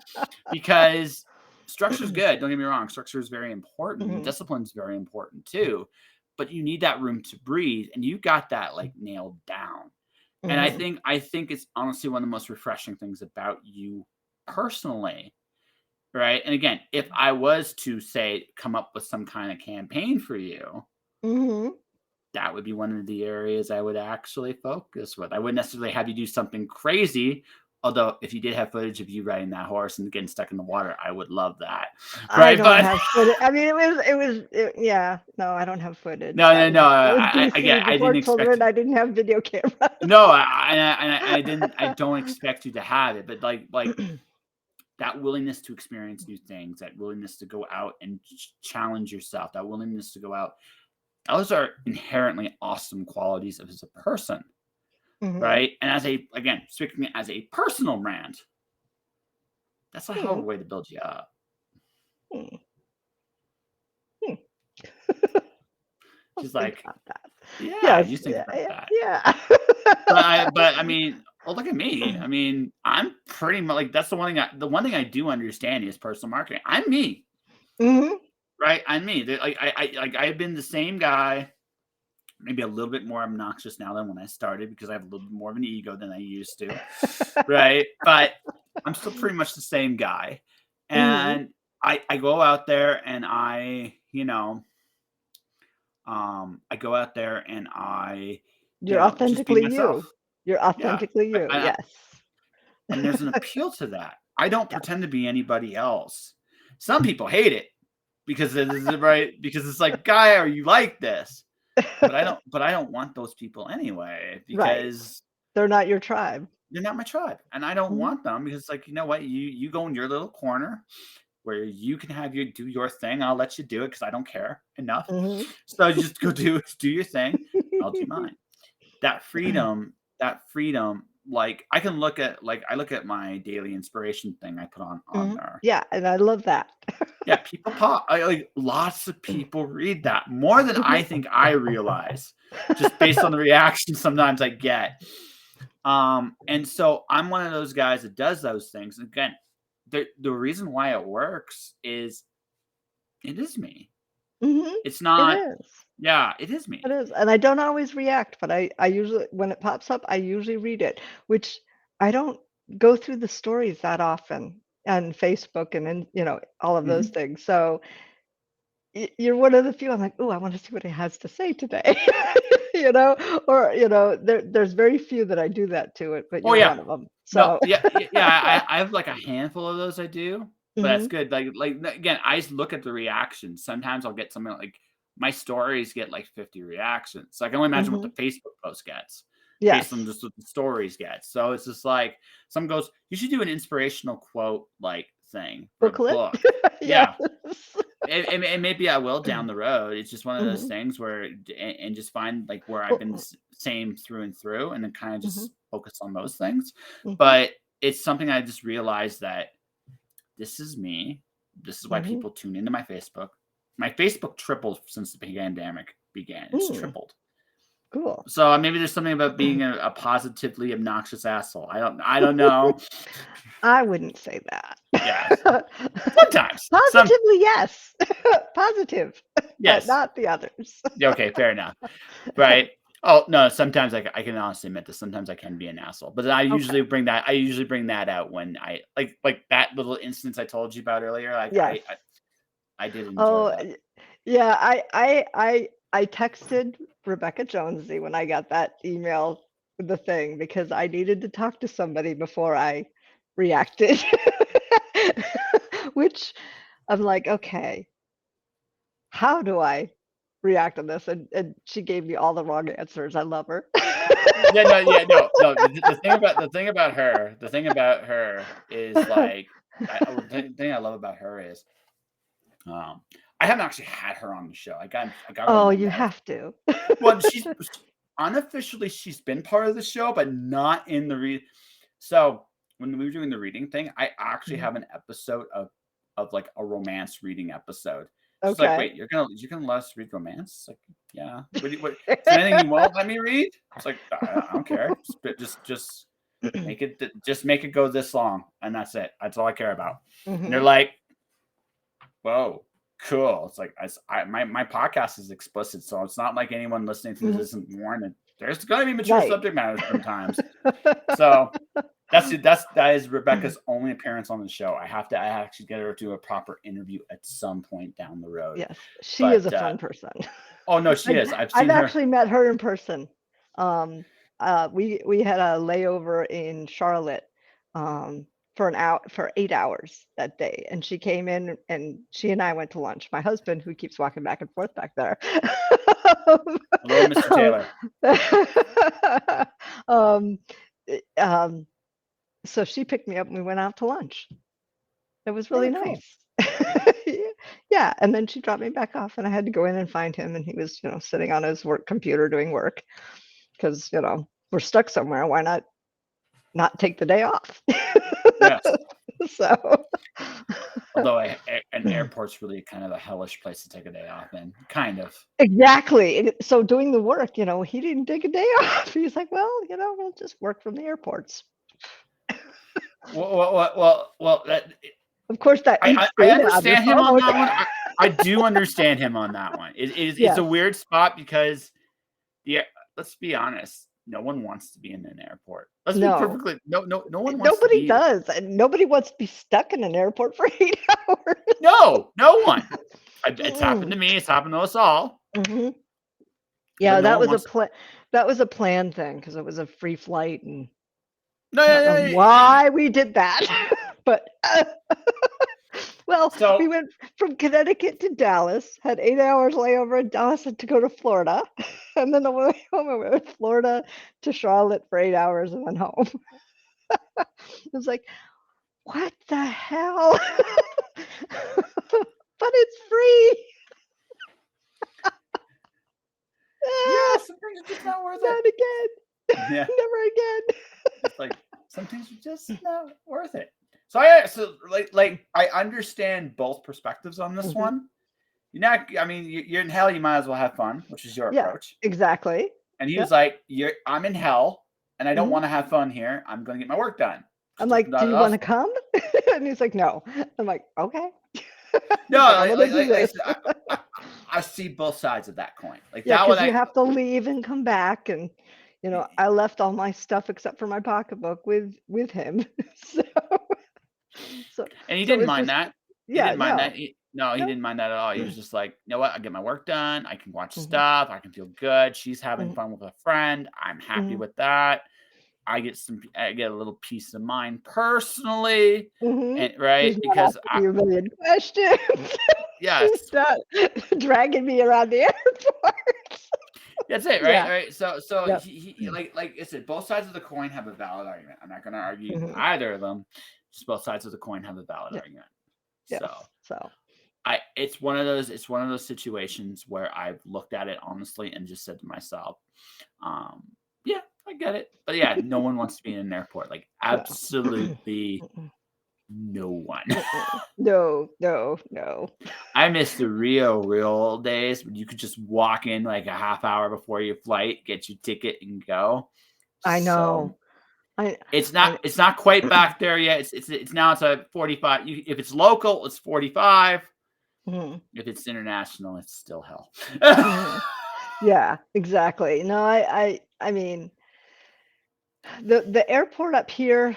because structure is good. Don't get me wrong, structure is very important. And Mhm, discipline is very important too. But you need that room to breathe, and you got that like nailed down. And I mhm. think I think it's honestly one of the most refreshing things about you personally. Right. And again, if I was to say come up with some kind of campaign for you, Mhm. that would be one of the areas I would actually focus with. I wouldn't necessarily have you do something crazy, Although, if you did have footage of you riding that horse and getting stuck in the water, I would love that. I Right, don't but have footage. I mean, yeah. No, I don't have footage. no, no, no. That was Again, BC I before didn't expect children. it. I didn't have video cameras. No, I didn't. I don't expect you to have it, but like that willingness to experience new things, that willingness to go out and challenge yourself, that willingness to go out. Those are inherently awesome qualities of as a person, right? And again, speaking as a personal brand, that's a hell of a way to build you up. She's like, yeah, Yes. you think about that. Yeah. But I mean, well, look at me. I mean, I'm pretty much like that's the one thing I do understand is personal marketing. I'm me, right? I'm me. Like I've been the same guy, maybe a little bit more obnoxious now than when I started because I have a little bit more of an ego than I used to, right? But I'm still pretty much the same guy, and I go out there and I go out there and I You're just be authentically you. myself. You're authentically you. Yes. And there's an appeal to that. I don't pretend to be anybody else. Some people hate it because it is right because it's like, guy, are you like this? But I don't want those people anyway because they're not your tribe. They're not my tribe, and I don't want them because it's like, you know what, you go in your little corner where you can do your thing. I'll let you do it because I don't care enough. So just go do your thing. I'll do mine. That freedom. Like I look at my daily inspiration thing I put on there. Yeah, and I love that. Yeah, people like lots of people read that more than I think I realize, just based on the reactions sometimes I get. And so I'm one of those guys that does those things. And again, the reason why it works is it is me. It's not. It is. Yeah, it is me. It is. And I don't always react, but I usually, when it pops up, I usually read it, which I don't go through the stories that often on Facebook and all of those things. So you're one of the few I'm like, oh, I want to see what he has to say today. There's very few that I do that to it, but you're one of them. So no, I have like a handful of those I do, but that's good. Like again, I just look at the reactions. Sometimes I'll get something like my stories get like 50 reactions. So I can only imagine what the Facebook post gets. Based on just what the stories get. So it's just like someone goes, you should do an inspirational quote like thing for a book. Yeah. And maybe I will down the road. It's just one of those things where and just find like where I've been the same through and through and then kind of just focus on those things. But it's something I just realized that this is me. This is why people tune into my Facebook. My Facebook tripled since the pandemic began. It's tripled. Cool. So maybe there's something about being a positively obnoxious asshole. I don't know. I wouldn't say that. Yeah. Sometimes. Positively, yes. Positive. Yes. But not the others. Okay, fair enough. Right. Oh no, sometimes I can honestly admit this. Sometimes I can be an asshole. But I usually bring that out when I like that little instance I told you about earlier. Like I did enjoy that. Yeah, I texted Rebecca Jonesy when I got that email with the thing because I needed to talk to somebody before I reacted. Which I'm like, okay, how do I react on this? And she gave me all the wrong answers. I love her. No. The thing about her is like the thing I love about her is I haven't actually had her on the show. I got Oh, you have to. Well, she's unofficially she's been part of the show, but not in the So when we were doing the reading thing, I actually have an episode of like a romance reading episode. She's like, wait, you're gonna let us read romance? Like, yeah. Is there anything you won't let me read? It's like, I don't care. Just make it go this long, and that's it. That's all I care about. And they're like, whoa. Cool. It's like my podcast is explicit, so it's not like anyone listening to this isn't warned. There's going to be mature subject matter sometimes. So that is Rebecca's only appearance on the show. I actually get her to do a proper interview at some point down the road. Yes, she is a fun person. Oh no, she is. I've actually met her in person. We had a layover in Charlotte for 8 hours that day, and she came in and she and I went to lunch. My husband, who keeps walking back and forth back there. Hello, Mr. Taylor. um, um, so she picked me up and we went out to lunch. It was really Very cool. nice. Yeah, and then she dropped me back off, and I had to go in and find him, and he was, sitting on his work computer doing work because, we're stuck somewhere. Why not take the day off? Yes. So, Although an airport's really kind of a hellish place to take a day off in, kind of. exactly. So doing the work, he didn't take a day off. He's like, well, we'll just work from the airports. Well, that Of course, that eats I data on your understand him on phone. that one. I do understand him on that one. It's Yes. a weird spot because let's be honest, no one wants to be in an airport. Let's be No. perfectly no one wants Nobody to be does, and nobody wants to be stuck in an airport for 8 hours. No one. It's happened to me. It's happened to us all. Mhm. Yeah, But no that one was wants. that was a planned thing because it was a free flight, and No, I don't know why we did that, but well, So- we went from Connecticut to Dallas, had 8 hours layover in Dallas, had to go to Florida, and then on the way home, I went from Florida to Charlotte for 8 hours and then home. It was like, what the hell? But it's free. yeah, sometimes it's just not worth Not it. again. Yeah. Never again. It's like sometimes it's just not worth it. So I understand both perspectives on this Mhm. one. You're in hell, you might as well have fun, which is your Yeah, approach. exactly. And he Yep. was like, I'm in hell and I don't Mhm. want to have fun here. I'm going to get my work done. I'm like, do you want to come? And he's like, no. I'm like, okay. No, I'm gonna do this. I see both sides of that coin. Like Yeah, that because one, you have to leave and come back, and I left all my stuff except for my pocketbook with him. So and he so didn't it's mind just, that. He yeah, didn't mind no. that. He didn't mind that at all. He was just like, you know what? I get my work done. I can watch Mhm. stuff. I can feel good. She's having Mhm. fun with a friend. I'm happy Mhm. with that. I get a little peace of mind personally, Mhm. and right He's not because asking you a million questions. yes, He's not dragging me around the airport. that's it, right? Yeah. Right. So Yep. he like I said, both sides of the coin have a valid argument. I'm not going to argue Mhm. either of them. Just both sides of the coin have a valid Yeah. argument. Yes. So So. it's one of those situations where I've looked at it honestly and just said to myself, yeah, I get it. But yeah, no one wants to be in an airport. Like absolutely no one. No. I miss the real days when you could just walk in like a half hour before your flight, get your ticket and go. I know. It's not quite back there yet. It's now it's a 45. If it's local, it's 45. Mhm. If it's international, it's still hell. Mhm. Yeah, exactly. No, I mean, the airport up here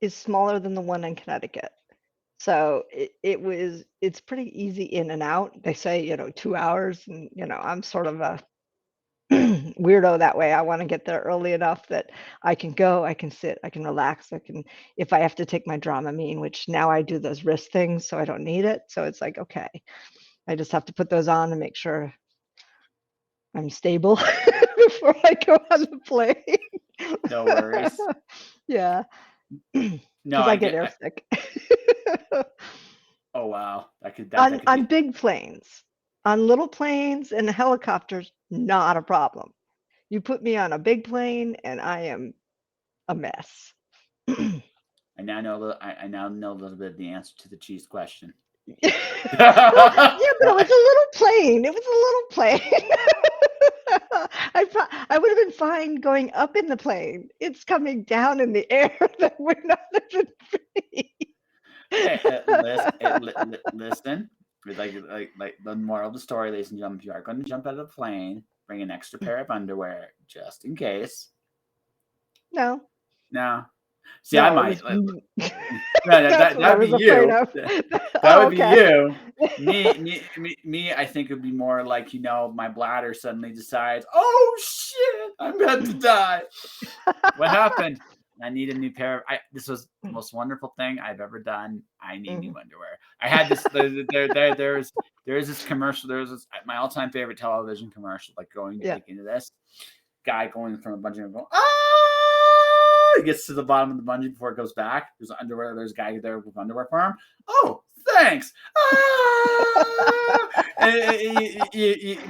is smaller than the one in Connecticut. So it's pretty easy in and out. They say, 2 hours, and I'm sort of a weirdo that way. I want to get there early enough that I can go, I can sit, I can relax, if I have to take my Dramamine, which now I do those wrist things, so I don't need it. So it's like, okay, I just have to put those on and make sure I'm stable before I go on the plane. No worries. Yeah. No, Because I get airsick. Oh wow, On big planes. On little planes and helicopters, not a problem. You put me on a big plane and I am a mess. I now know a little bit of the answer to the cheese question. Well, yeah, but it was a little plane. It was a little plane. I would have been fine going up in the plane. It's coming down in the air that would not have been free. Hey, listen. Like the moral of the story, ladies and gentlemen, if you are going to jump out of the plane, bring an extra pair of underwear just in case. No. No. See, No, I might. That's what I was afraid of. That would be you. Me. I think it would be more like my bladder suddenly decides, oh shit, I'm about to die. What happened? I need a new pair. This was the most wonderful thing I've ever done. I need new underwear. I had this. There's this commercial. There's this my all-time favorite television commercial. Like going like into this guy going from a bungee and going, he gets to the bottom of the bungee before it goes back. There's underwear. There's a guy there with underwear for him. Oh, thanks.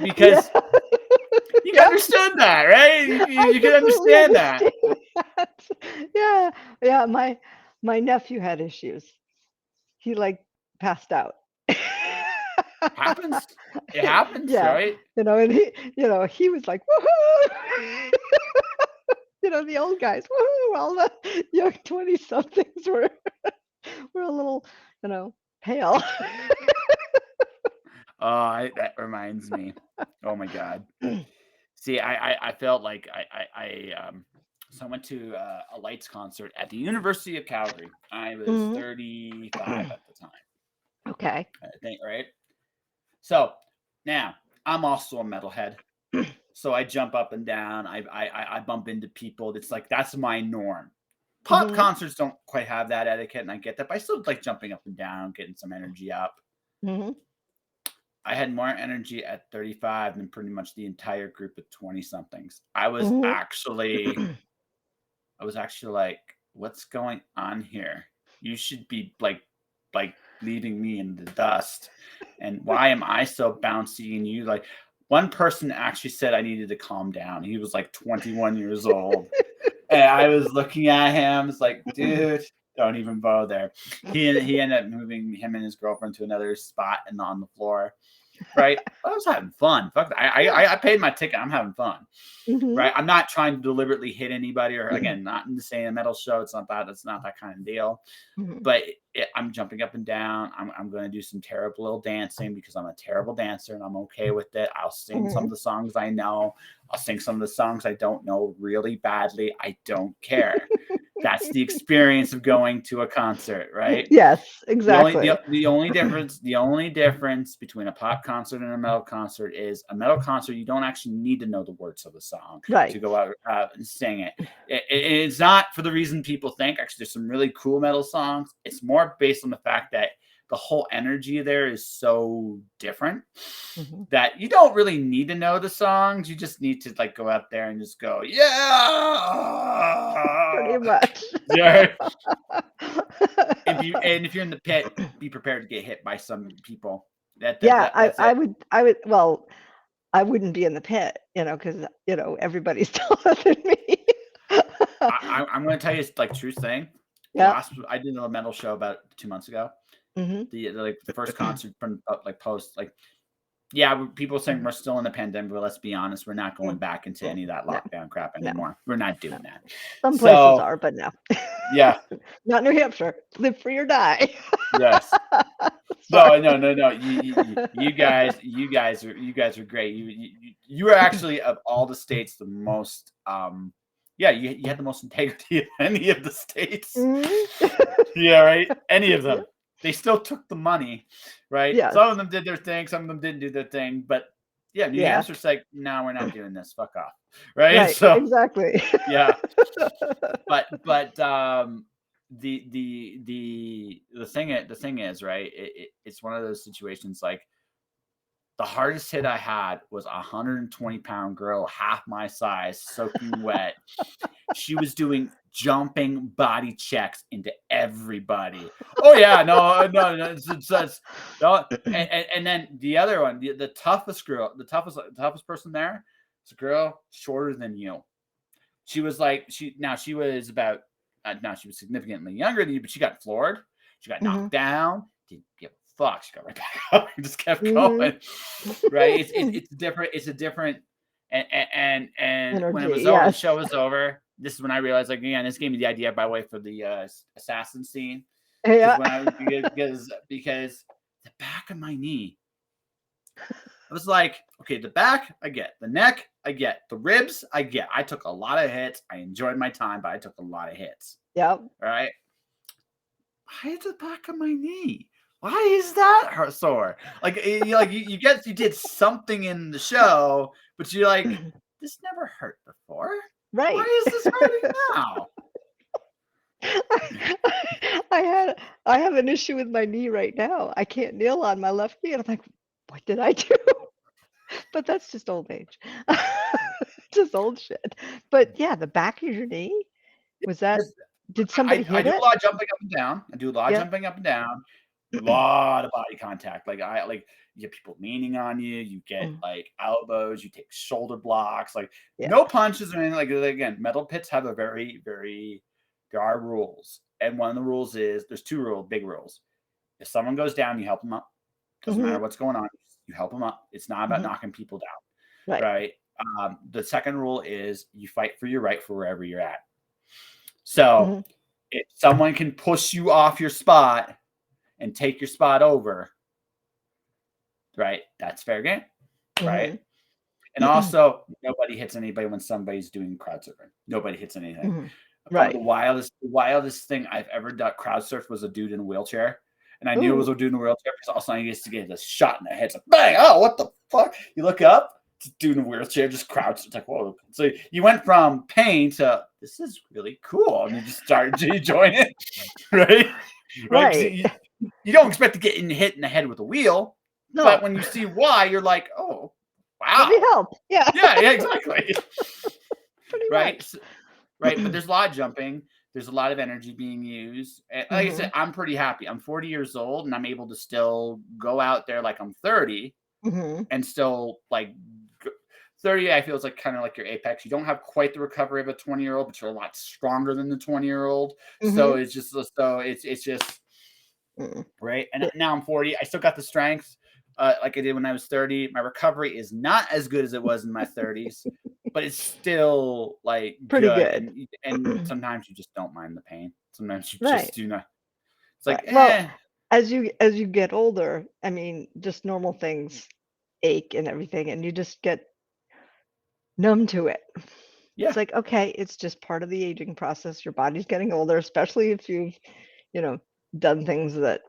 Because you understood that, right? You can understand that. Yeah. My nephew had issues. He like passed out. Happens. It happens, right? And he was like, woohoo! The old guys, woohoo! All the young 20-somethings were a little, pale. Oh, that reminds me. Oh my God. See, I felt like so I went to a Lights concert at the University of Calgary. I was 35 at the time. Okay. I think, right? So now I'm also a metalhead. So I jump up and down. I bump into people. It's like that's my norm. Pop concerts don't quite have that etiquette, and I get that, but I still like jumping up and down, getting some energy up. I had more energy at 35 than pretty much the entire group of 20-somethings. I was actually like, what's going on here? You should be like leaving me in the dust. And why am I so bouncy and you like one person actually said I needed to calm down. He was like 21 years old. And I was looking at him, it's like, dude, don't even bother. He ended up moving him and his girlfriend to another spot and on the floor. Right? I was having fun. Fuck that. I paid my ticket. I'm having fun. Right? I'm not trying to deliberately hit anybody or again, not in the same metal show. It's not that kind of deal. But I'm jumping up and down. I'm going to do some terrible little dancing because I'm a terrible dancer and I'm okay with it. I'll sing some of the songs I know. I'll sing some of the songs I don't know really badly. I don't care. That's the experience of going to a concert, right? Yes, exactly. The only difference between a pop concert and a metal concert is a metal concert, you don't actually need to know the words of the song to go out and sing it. It's not for the reason people think. Actually, there's some really cool metal songs. It's more based on the fact that the whole energy there is so different that you don't really need to know the songs. You just need to like go out there and just go, yeah, pretty much. Yeah. If you're in the pit, be prepared to get hit by some people. I would. Well, I wouldn't be in the pit, because everybo's taller than me. I'm going to tell you, it's like true thing. I did a metal show about 2 months ago. The first concert from post people saying we're still in the pandemic, but let's be honest, we're not going back into any of that lockdown crap anymore. We're not doing that. Some places are, but no. Yeah. Not New Hampshire. Live free or die. Yes. No. You guys are great. You are actually of all the states the most you had the most integrity of any of the states. Yeah, right. Any of them. They still took the money, right? Yes. Some of them did their thing, some of them didn't do their thing, but New Hampshire's like, no, we're not doing this. Fuck off, right? So exactly. Yeah, but the thing is, right? It's one of those situations like. The hardest hit I had was a 120-pound girl, half my size, soaking wet. She was doing jumping body checks into everybody. Oh yeah, no. And then the other one, the toughest girl, the toughest person there, is a girl shorter than you. She was like she was about she was significantly younger than you, but she got floored. She got knocked down. Didn't give a fuck. She got right back up and just kept going. Right? It's a different and energy, when it was over, the show was over. This is when I realized, like, again, this gave me the idea by way for the assassin scene. Yeah. Because the back of my knee, I was like, okay, the back, I get. The neck, I get. The ribs, I get. I took a lot of hits. I enjoyed my time, but I took a lot of hits. Yep. Right? Why is the back of my knee? Why is that sore? Like, you did something in the show, but you're like, this never hurt before. Right. Why is this hurting now? I had I have an issue with my knee right now. I can't kneel on my left knee, and I'm like, "What did I do?" But that's just old age. Just old shit. But yeah, the back of your knee, was that Just did somebody I hit do a it? lot of jumping up and down. I do a lot of Yeah. jumping up and down. Lot of body contact. Like you get people leaning on you. You get Mm, like elbows. You take shoulder blocks. Like yeah. no punches or anything. Like again, metal pits have a very there are rules, and one of the rules is there's two big rules. If someone goes down, you help them up. Doesn't matter Mhm, what's going on. You help them up. It's not about mhm. knocking people down, Right. right? The second rule is you fight for your right for wherever you're at. So Mhm, if someone can push you off your spot and take your spot over, right? That's fair game, right? mhm. And also, nobody hits anybody when somebody's doing crowd surfing. Nobody hits anything. Mhm. Probably Right. the wildest thing I've ever done crowd surf was a dude in a wheelchair. And I knew it was Ooh. a dude in a wheelchair because all of a sudden he gets to get this shot in the head. It's like, bang! Oh, what the fuck? You look up, it's a dude in a wheelchair just crouched. It's like, whoa. So you went from pain to this is really cool. And you just started to enjoy it, right? Right? Because Right. you don't expect to get hit in the head with a wheel. But No. when you see why, you're like, oh, Let me wow. help. Yeah, Yeah, exactly. pretty Right? much. Right. But there's a lot of jumping. There's a lot of energy being used. And like I said, Mhm, I'm pretty happy. I'm 40 years old and I'm able to still go out there like I'm 30 mhm, and still like 30, I feel is like kind of like your apex. You don't have quite the recovery of a 20-year-old, but you're a lot stronger than the 20-year-old. So mhm. it's just Mm. right. And Yeah. now I'm 40. I still got the strength like I did when I was 30. My recovery is not as good as it was in my 30s, but it's still like Pretty good. good. And sometimes you just don't mind the pain. Sometimes you just Right, do not. It's right. like, Well, eh, as you get older, I mean, just normal things ache and everything, and you just get numb to it. It's yeah, like, okay, it's just part of the aging process. Your body's getting older, especially if you've, you know, done things that,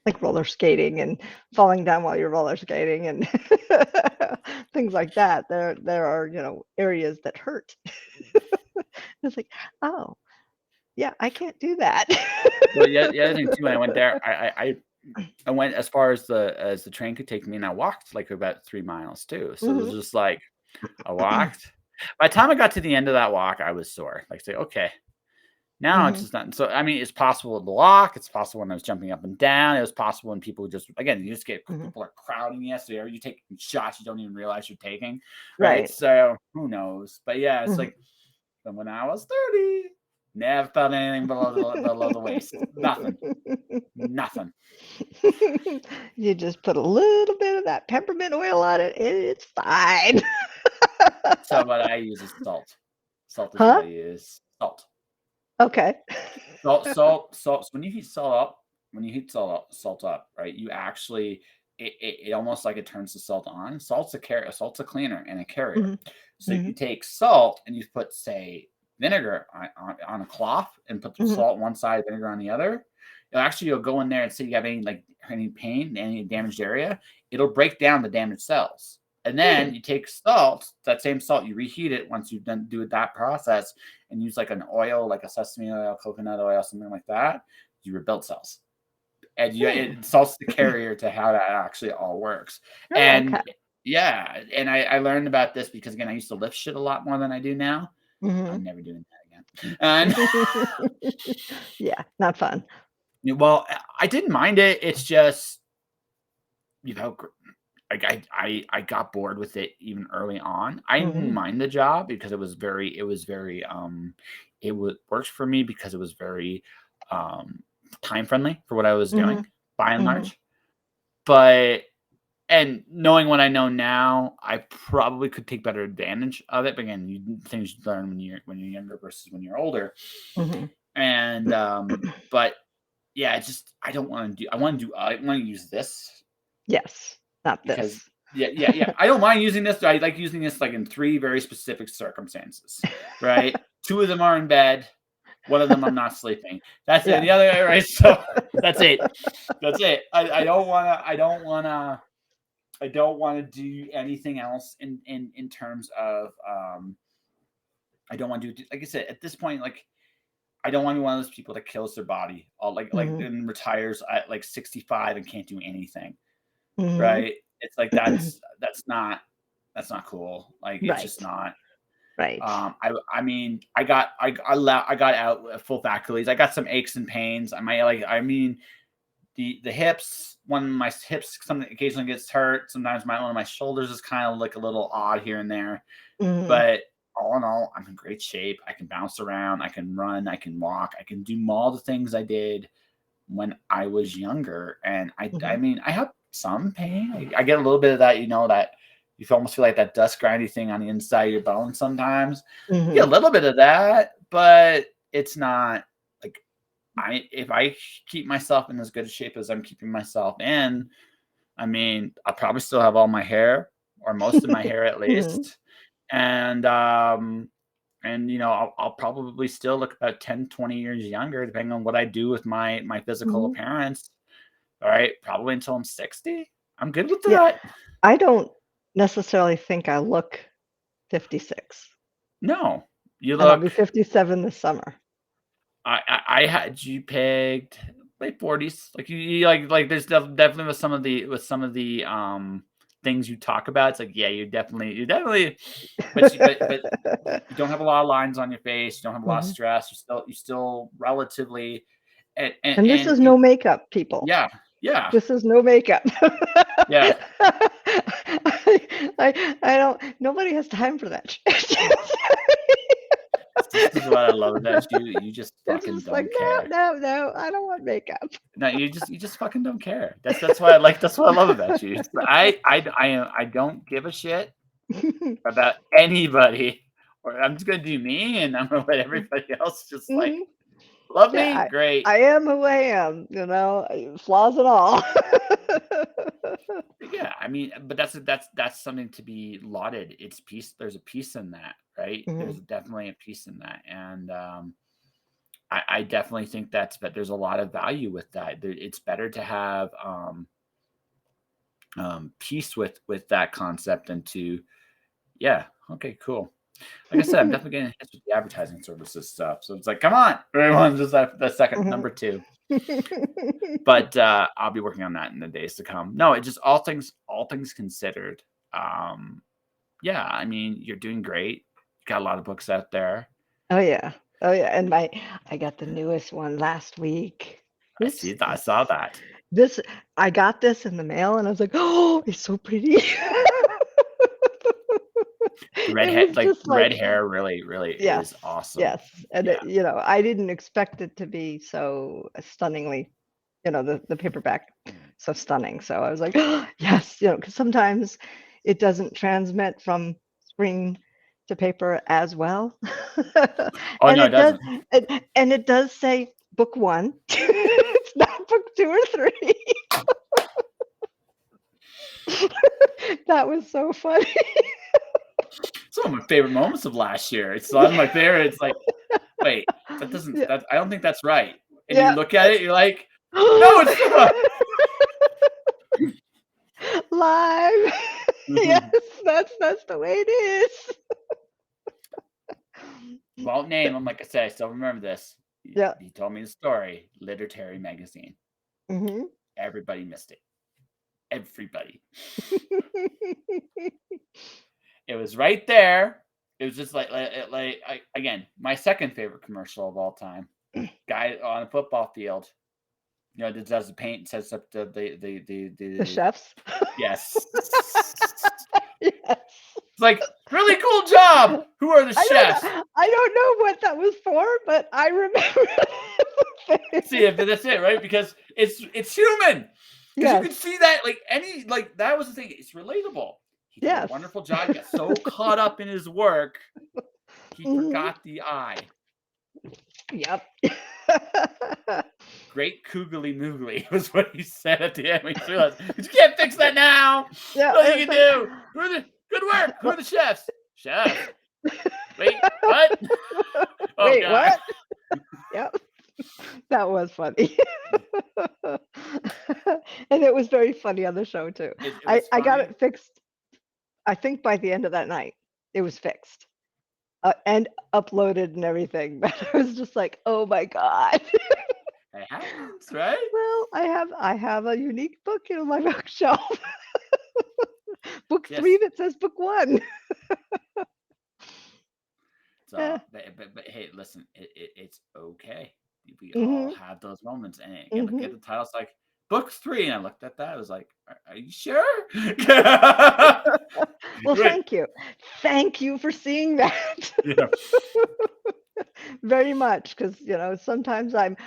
like roller skating and falling down while you're roller skating and things like that. There are, areas that hurt. It's like, oh, yeah, I can't do that. but yeah, the other thing too, when I went there, I went as far as the train could take me, and I walked like about 3 miles too. So it was Mhm. just like I walked. By the time I got to the end of that walk, I was sore. Like, say, okay, now it's Mhm. just not. So I mean, it's possible to walk. It's possible when I was jumping up and down. It was possible when people just again, you just get Mhm. people are crowding you. So you take shots you don't even realize you're taking, right? Right. So who knows? But yeah, it's Mhm. like when I was 30, never felt anything below the waist. Nothing, nothing. You just put a little bit of that peppermint oil on it, and it's fine. So what I use is salt. Salt is what Huh? I use. Salt. Okay. Salt. So when you heat salt up, right? You actually it almost like it turns the salt on. Salt's a cleaner and a carrier. Mhm. So you Mhm. take salt and you put, say, vinegar on a cloth and put the Mhm. salt on one side, vinegar on the other. You'll go in there and see you have any pain, any damaged area. It'll break down the damaged cells. And Hmm. then you take salt, that same salt, you reheat it once you've done do that process and use like an oil, like a sesame oil, coconut oil, something like that, you rebuild cells. And Hmm. salt's the carrier to how that actually all works. Oh, okay. And yeah, and I learned about this because again, I used to lift shit a lot more than I do now. Mhm. I'm never doing that again. And Yeah, not fun. well, I didn't mind it. It's just, you know, I got bored with it even early on. I didn't Mhm. mind the job because it works for me because it was very time friendly for what I was doing Mhm. by and Mhm. large. But and knowing what I know now, I probably could take better advantage of it. But again, things you learn when you're younger versus when you're older. Mhm. And but yeah, it's just I want to use this Yes, not because this. yeah. I don't mind using this. I like using this like in three very specific circumstances, right? Two of them are in bed. One of them I'm not sleeping. That's it. Yeah. The other right. So that's it. That's it. I don't want to do anything else in terms of I don't want to do like I said at this point like I don't want to be one of those people that kills their body, all like Mhm. and retires at like 65 and can't do anything, Mhm. right? It's like that's not cool. Like it's just Right. not. Right. I mean, I got out with full faculties. I got some aches and pains. I mean, the hips. One of my hips something occasionally gets hurt. Sometimes one of my shoulders is kind of like a little odd here and there. Mhm. But all in all, I'm in great shape. I can bounce around. I can run. I can walk. I can do all the things I did when I was younger. And I Mhm. mean, I have some pain. I get a little bit of that, that you almost feel like that dust grindy thing on the inside of your bones sometimes. You get Mhm. a little bit of that, but it's not like if I keep myself in as good a shape as I'm keeping myself in, I mean, I'll probably still have all my hair or most of my hair at Mhm. least. And I'll probably still look about 10, 20 years younger, depending on what I do with my physical Mhm. appearance. All right, probably until I'm 60. I'm good with Yeah, that. I don't necessarily think I look 56, No, you and I'll be look. 57 this summer. I had you pegged late 40s. Like you like. There's definitely with some of the things you talk about. It's like yeah, you definitely, but you don't have a lot of lines on your face. You don't have a lot of Mhm. stress. You still relatively, and and, And this and is you, no makeup, people. yeah, yeah, This is no makeup. yeah. I don't nobody has time for that shit. This is what I love about you. You just It's fucking just like, don't "No, care. no, no, I don't want makeup." No, you just fucking don't care. That's why I like. That's what I love about you. I don't give a shit about anybody. Or I'm just gonna do me, and I'm gonna let everybody else just like Mhm. love Yeah, me. Great. I am who I am, flaws and all. Yeah, I mean, but that's something to be lauded. It's peace. There's a peace in that, right? There's Mhm. definitely a peace in that, and I definitely think but there's a lot of value with that. It's better to have peace with that concept than to yeah. Okay, cool. Like I said, I'm definitely getting hits with the advertising services stuff. So it's like, come on, everyone, just that second Mhm. number two. But I'll be working on that in the days to come. No, it just all things considered. Um, yeah, I mean, you're doing great. You got a lot of books out there. Oh, yeah. Oh, yeah, and I got the newest one last week. Oops. I saw that. This I got this in the mail, and I was like, "Oh, it's so pretty." It was just Red like hair really yes, is awesome. yes, and Yeah. I didn't expect it to be so stunningly, the paperback so stunning. So I was like, yes, because sometimes it doesn't transmit from screen to paper as well. Oh And no, it it does, doesn't. and it does say book one. It's not book two or three. That was so funny. Some of my favorite moments of last year. It's one of my favorite. It's like, wait, Yeah, I don't think that's right. And you yeah. look at it, you're like, no, it's not. Live. Yes, that's the way it is. Won't name him. Like I said, I still remember this. Yeah. He told me the story. Literary magazine. Mhm. Everybody missed it. Everybody. It was right there. It was just again, my second favorite commercial of all time. Guy on a football field. That does the paint, sets up The chefs? yes. Yes. It's like really cool job. Who are the chefs? I don't know what that was for, but I remember See, if that's it, right? Because it's human. Because you Yes. can see that that was the thing. It's relatable. He did a Yes. wonderful job. He got so caught up in his work, he Mhm. forgot the eye. Yep. Great koogly moogly was what he said at the end. We realized, but you can't fix that now. Yeah, What you it's can like do? Good work. Who are the chefs? Chefs. Wait, what? Oh Wait, God. what? Yep. That was funny. And it was very funny on the show too. It was I got funny. it fixed, I think by the end of that night. It was fixed. and uploaded and everything. But I was just like, oh my God. It happens, right? Well, I have a unique book in my bookshelf. Book 3 Yes. that says book 1. Yeah. So, but hey, listen, it's okay. We all Mhm. have those moments, and again, look at Mhm. the title. It's like book 3, and I looked at that. I was like, are you sure? Well, Right. thank you. Thank you for seeing that. Yeah. Very much, because sometimes I'm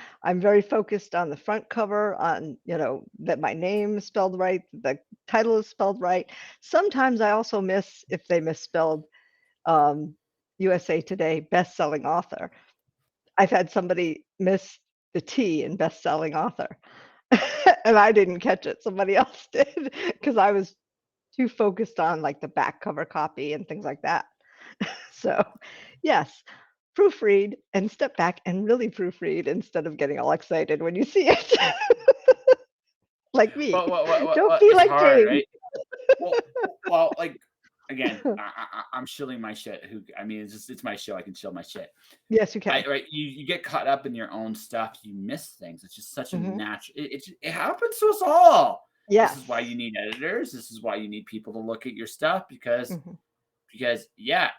very focused on the front cover, on that my name is spelled right, the title is spelled right. Sometimes I also miss if they misspelled um, USA Today best-selling author. I've had somebody miss the T in best-selling author, and I didn't catch it. Somebody else did because I was too focused on like the back cover copy and things like that. So, yes, proofread and step back and really proofread instead of getting all excited when you see it. Like me. Don't be It's like hard, James. right? Well, like again, I'm shilling my shit. I mean, it's my show. I can chill my shit. Yes, you can. Right, you get caught up in your own stuff. You miss things. It's just such a Mhm. natural. It happens to us all. This Yes. is why you need editors. This is why you need people to look at your stuff Mhm. because yeah,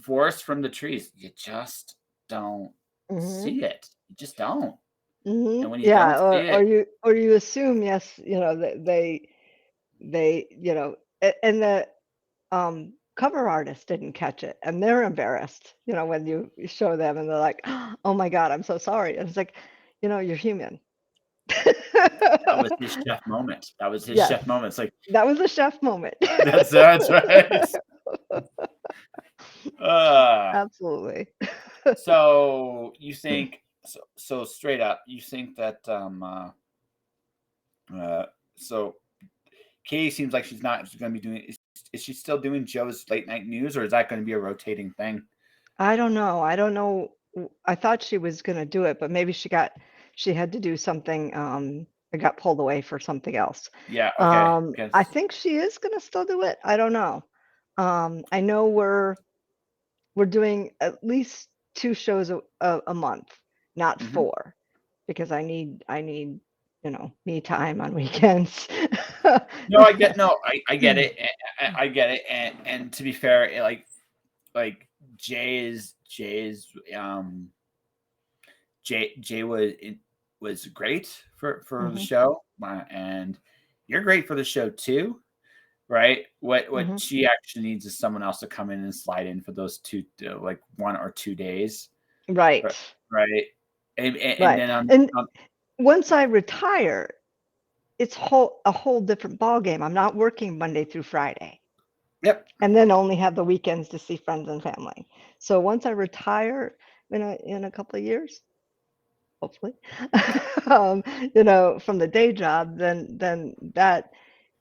forest from the trees. You just don't Mhm. see it. You just don't. And Mhm. when you don't Yeah, see or it, you assume, yes, that they, and the cover artist didn't catch it, and they're embarrassed, when you show them and they're like, "Oh my God, I'm so sorry." And it's like, you're human. that was his chef moment. That was his Yes, chef moment. It's like that was a chef moment. that's right. Uh, Absolutely. so you think so straight up, you think that so Katie seems like she's not going to be doing. Is she still doing Joe's late night news, or is that going to be a rotating thing? I don't know. I don't know. I thought she was gonna do it, but maybe she had to do something, and got pulled away for something else. Yeah. Okay. I Because. think she is gonna still do it. I don't know. I know we're doing at least 2 shows a month, not Mhm. 4, because I need, me time on weekends. No, I get no, I get it. I get it. And to be fair, like um Jay was great for the Mhm, show, and you're great for the show too, right? What mhm. she actually needs is someone else to come in and slide in for those two, like 1 or 2 days, Right, ri- right? And right. then And once I retire, it's a whole different ballgame. I'm not working Monday through Friday, yep. and then only have the weekends to see friends and family. So once I retire in a couple of years, hopefully, um, from the day job, then that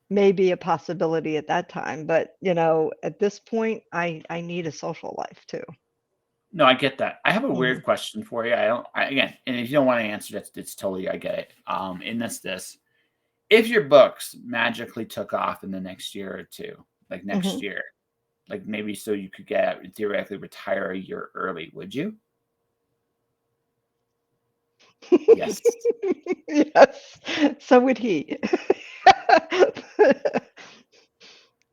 may be a possibility at that time. But at this point, I need a social life too. No, I get that. I have a Mhm. weird question for you. Again, and if you don't want to answer that, it's totally, I get it. And that's this. If your books magically took off in the next year or two, like next Mhm. year, like maybe so you could get theoretically retire a year early, would you? Yes. Yes, so would he.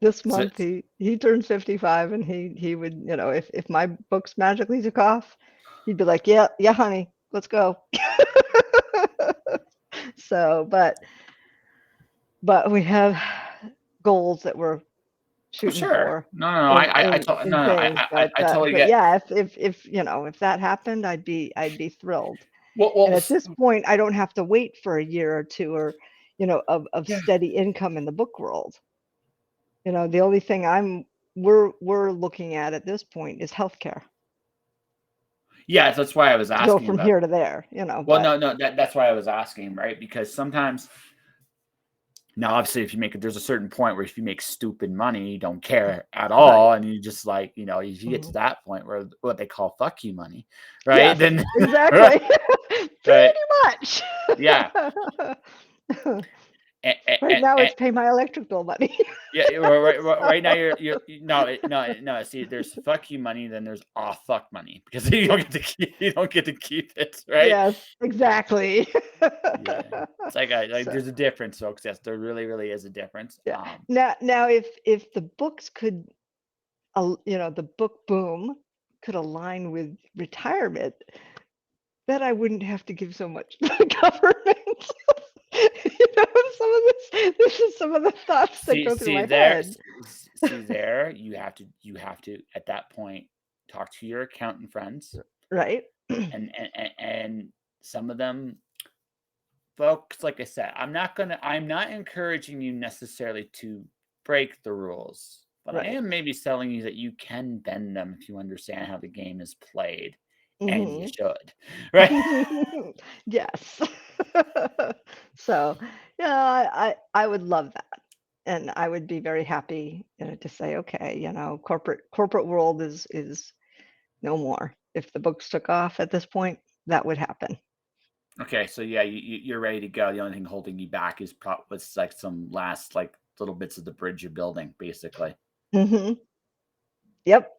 This So, month he turns 55, and he would, if my books magically took off, he'd be like, "Yeah, yeah, honey, let's go." So, but we have goals that we're oh, shooting sure. for No. in things, I totally but get. yeah, if that happened, I'd be thrilled. And Well, at this point, I don't have to wait for a year or 2, or of yeah, steady income in the book world. The only thing we're looking at this point is healthcare yeah. That's why I was to go asking from about. here to there, Well, but no. That's why I was asking, right? Because sometimes now, obviously, if you make it, there's a certain point where if you make stupid money, you don't care at right. all, and you just like, if you get to Mhm. that point where what they call "fuck you money," right? Yes, Then, exactly. right, Pretty much. yeah. Right now, it's pay my electric bill money. Yeah, right now no. See, there's fuck you money, then there's aw fuck money because you don't get to keep it, right? Yes, exactly. Yeah, it's like So, there's a difference, folks. Yes, there really is a difference. yeah. Now, if the books could, the book boom could align with retirement, then I wouldn't have to give so much to the government. This is some of the thoughts that go through my head. See there, you have to at that point talk to your accountant friends, Right? and some of them folks, like I said, I'm not encouraging you necessarily to break the rules, but I Right. am maybe telling you that you can bend them if you understand how the game is played, and you Hmm. should, right? Yes. So, yeah, I would love that, and I would be very happy, to say, okay, corporate world is no more. If the books took off at this point, that would happen. Okay, so yeah, you're ready to go. The only thing holding you back is was like some last like little bits of the bridge you're building, basically. Hmm. Yep.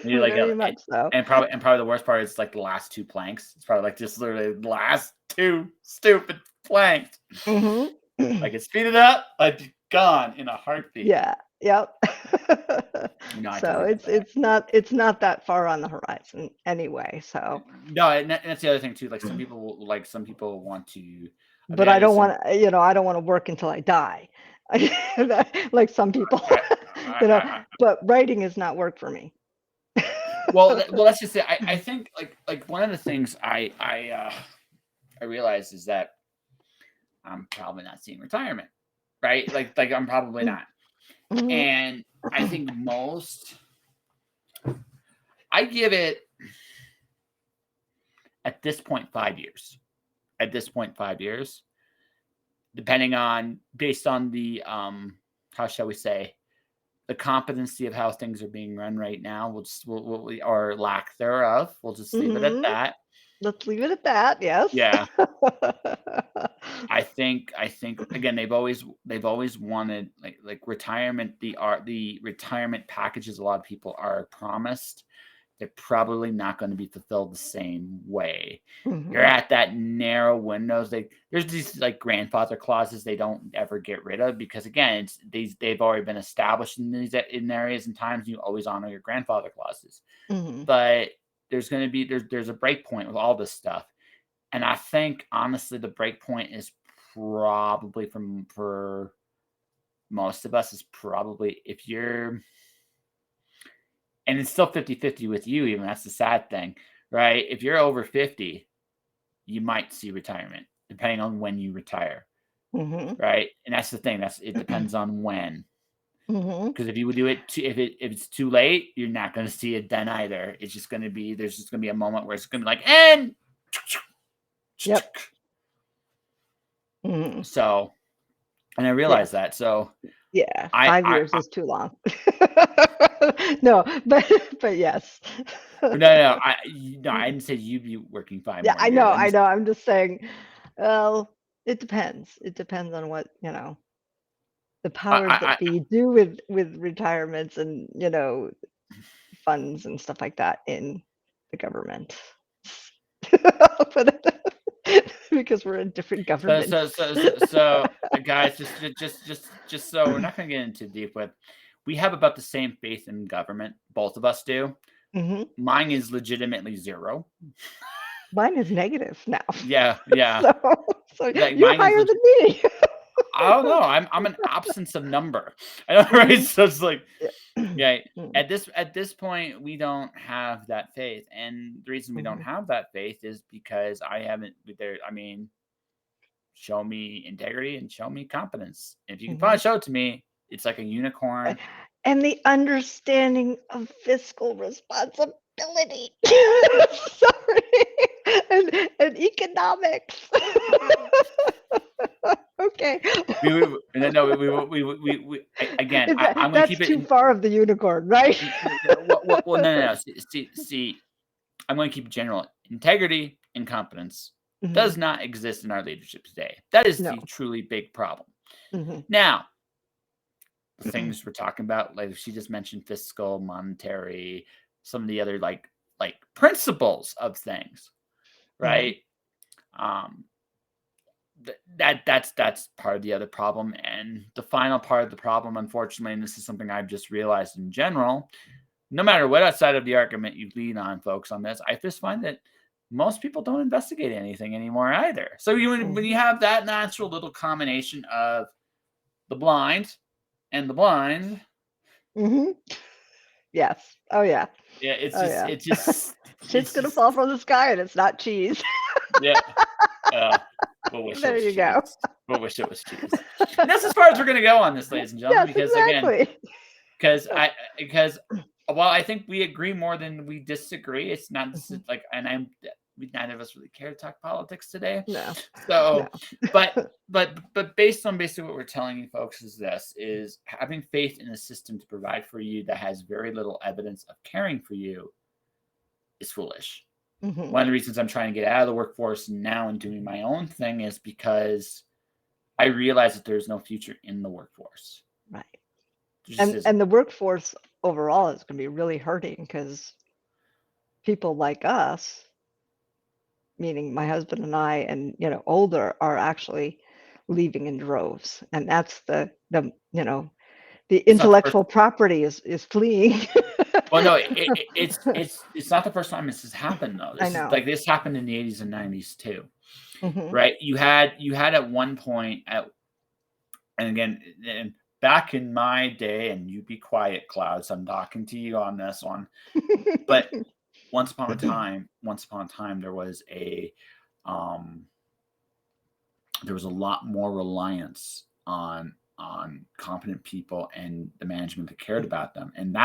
Maybe like Very much so. and probably the worst part is like the last two planks. It's probably like just literally the last two stupid planks. Hmm. I could speed it up, I'd be gone in a heartbeat. Yeah. Yep. No, I So totally get it's that. it's not it's not that far on the horizon anyway. So, No, and that's the other thing too. Like some people want to. I but think I I did don't some. want to, I don't want to work until I die, like some people, I, I, But writing is not work for me. well, let's just say I think like one of the things I realized is that I'm probably not seeing retirement, right? Like I'm probably not, Mhm. and I think I give it at this point 5 years. At this point, 5 years, depending on based on the how shall we say the competency of how things are being run right now. Or lack thereof. We'll just leave it at Mhm. that. Let's leave it at that. Yes. Yeah. I think again they've always wanted like retirement the retirement packages a lot of people are promised. They're probably not going to be fulfilled the same way. You're Mhm. at that narrow windows. There's these like grandfather clauses they don't ever get rid of because again they've already been established in these in areas and times. You always honor your grandfather clauses, Mhm. but there's a break point with all this stuff. And I think honestly, the break point is probably for most of us is probably if you're, and it's still 50-50 with you, even that's the sad thing, right? If you're over 50, you might see retirement depending on when you retire, Mhm. right? And that's the thing. It depends on when. Mhm. Because if you would do it, if it's too late, you're not going to see it then either. It's just going to be there's just going to be a moment where it's going to be like and Yep. Mhm. so, and I realize Yes. that. So Yeah. I 5 years is too long. No, but yes. no, no, I didn't say you'd be working 5 Yeah, more I years. know, I'm I just know. I'm just saying, well, it depends. It depends on what, the powers that I be do with retirements and, funds and stuff like that in the government. I'll put it because we're in different so so governments. so so so guys, just so we're not gonna get into deep with we have about the same faith in government, both of us do. Mhm. Mine is legitimately 0. Mine is negative now. Yeah, yeah. So so Like you're mine is higher than me. I don't know. I'm an absence of number. I know, right? Mhm. So it's like, Yeah. yeah. Mm. At this point, we don't have that faith, and the reason we don't Mhm. have that faith is because I haven't. There, I mean, show me integrity and show me competence. If you can Mhm. probably show it to me, it's like a A unicorn. and the understanding of fiscal responsibility. Sorry. And economics. Okay. No, again, I'm going to That's keep it too in. far of the unicorn, right? No. See, I'm going to keep it general. Integrity and competence does Mhm. not exist in our leadership today. That is the No. truly big problem. Now, the things we're talking about, like she just mentioned fiscal, monetary, some of the other like principles of things, right? That's part of the other problem. And the final part of the problem, unfortunately, and this is something I've just realized in general, no matter what side of the argument you lean on, folks, on this, I just find that most people don't investigate anything anymore either. So when you have that natural little combination of the blind and the blind. Yes. Oh yeah. Yeah, it's Shit's gonna fall from the sky and it's not cheese. Yeah. We'll wish There it was you cheese. go. We'll wish it was cheese. And that's as far as we're gonna go on this, ladies and gentlemen. Yes, Because exactly. again, because while I think we agree more than we disagree, it's not like, and neither of us really care to talk politics today. No. So, no. but based on basically what we're telling you folks is having faith in a system to provide for you that has very little evidence of caring for you is foolish. One of the reasons I'm trying to get out of the workforce now and doing my own thing is because I realize that there's no future in the workforce. Right. And the workforce overall is going to be really hurting because people like us, meaning my husband and I, and older, are actually leaving in droves, and that's the intellectual property is fleeing. Well, no, it's not the first time this has happened though. I know. This happened in the 80s and 90s too, right? You had at one point and again, back in my day, and you be quiet, Clouds, I'm talking to you on this one. But once upon a time, there was a lot more reliance on competent people and the management that cared about them, and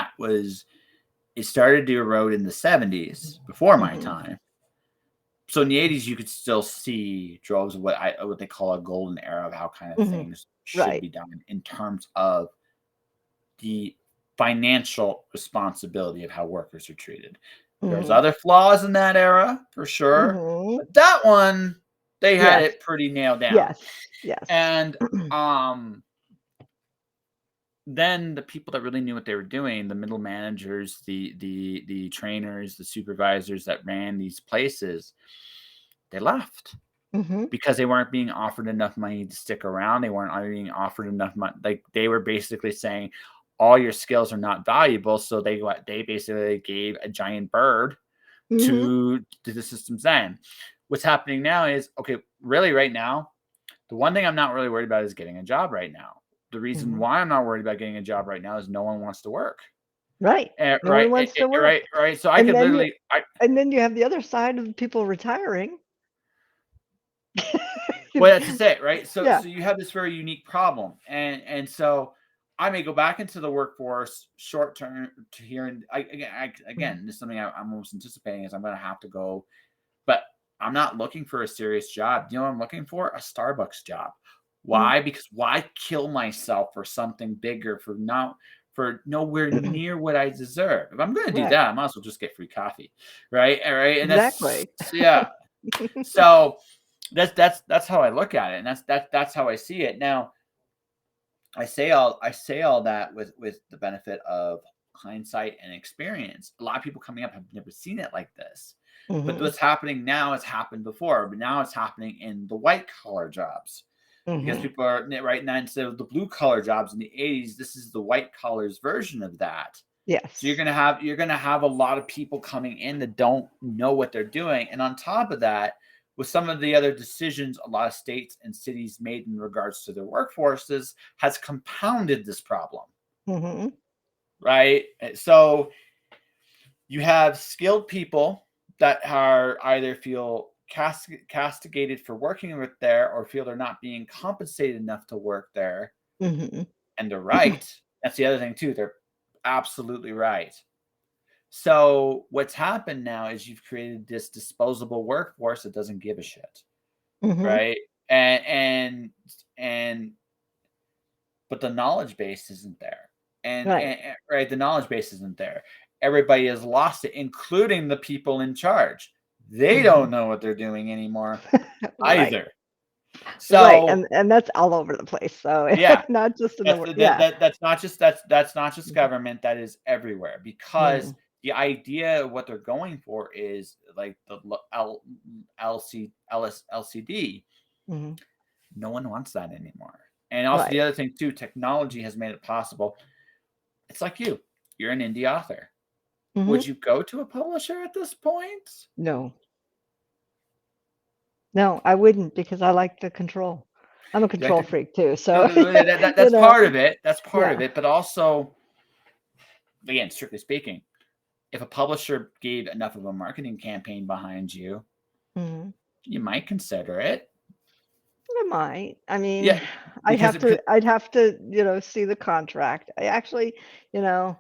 it started to erode in the 70s before my time. So in the 80s, you could still see droves of what they call a golden era of how kind of things should be done in terms of the financial responsibility of how workers are treated. There's other flaws in that era for sure, but that one they had it pretty nailed down. Yes. And then the people that really knew what they were doing, the middle managers, the trainers, the supervisors that ran these places, they left because they weren't being offered enough money to stick around. They weren't being offered enough money. Like, they were basically saying, all your skills are not valuable. So they basically gave a giant bird to the system's end. What's happening now is, okay, really right now, the one thing I'm not really worried about is getting a job right now. The reason why I'm not worried about getting a job right now is no one wants to work. Right. No one wants to work. Right. So I could literally. And then you have the other side of people retiring. Well, that's just it, right? So you have this very unique problem, and so I may go back into the workforce short term to here, and again, this is something I'm almost anticipating is I'm going to have to go, but I'm not looking for a serious job. You know what I'm looking for? A Starbucks job. Why? Because why kill myself for something bigger for nowhere near what I deserve? If I'm going to do that, I might as well just get free coffee, right? All right, and exactly. So that's how I look at it, and that's how I see it. Now, I say all that with the benefit of hindsight and experience. A lot of people coming up have never seen it like this. But what's happening now has happened before, but now it's happening in the white collar jobs. Because people are right now, instead of the blue collar jobs in the 80s, this is the white collars version of that. Yes. So you're gonna have a lot of people coming in that don't know what they're doing. And on top of that, with some of the other decisions a lot of states and cities made in regards to their workforces has compounded this problem. Right? So you have skilled people that are either feel castigated for working with there or feel they're not being compensated enough to work there. And they're right. That's the other thing too. They're absolutely right. So what's happened now is you've created this disposable workforce that doesn't give a shit. Right. And but the knowledge base isn't there. And the knowledge base isn't there. Everybody has lost it, including the people in charge. They don't know what they're doing anymore either. Right, So and that's all over the place, so yeah, not just in the wor yeah. that's not just Mhm, government, that is everywhere, because mhm, the idea of what they're going for is like the LCD. mhm, No one wants that anymore. And also the right. other thing too, technology has made it possible. It's like you're an indie author. Mhm. Would you go to a publisher at this point? No. No, I wouldn't because I like the control. I'm a You like control to, freak too, no, so, you that's know, part of it. That's part of yeah. it. But also, again, strictly speaking, if a publisher gave enough of a marketing campaign behind you, Mhm. you might consider it. I might. I mean, Yeah, because I'd have to, see the contract. I actually, you know,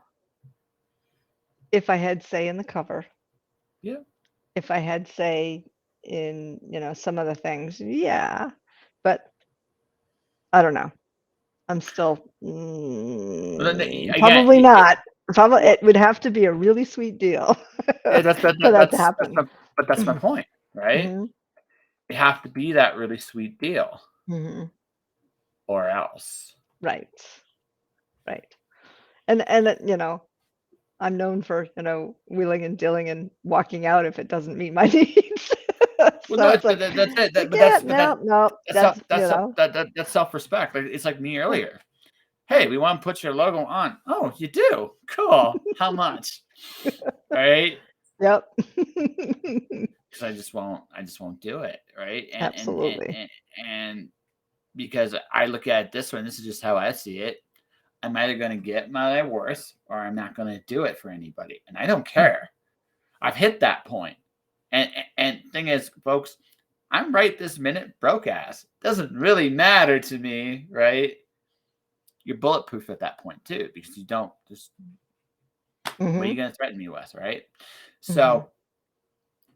if I had say in the cover, yeah. if I had say in, some of the things, yeah. But I don't know. I'm still But then again, probably not. Probably what? it would have to be a really sweet deal Yeah, for that to happen. that's my point, right? Mhm, It have to be that really sweet deal, mhm. or else. Right, right. And I'm known for, wheeling and dealing and walking out if it doesn't meet my needs. Well, So no, it's like, that's it. "I But that's can't, no, no, that's self respect. Like, it's like me right, earlier. Hey, right." we want to put your logo on. Oh, you do? Cool. How much? Right? Yep. Because I just won't do it. Right? Absolutely. And because I look at it this way, and this is just how I see it. I'm either going to get my worth, or I'm not going to do it for anybody, and I don't Mm, care. I've hit that point. And thing is, folks, I'm right this minute broke ass. Doesn't really matter to me, right? You're bulletproof at that point too, because you don't just, what are you mhm, going to threaten me with, right? mhm. So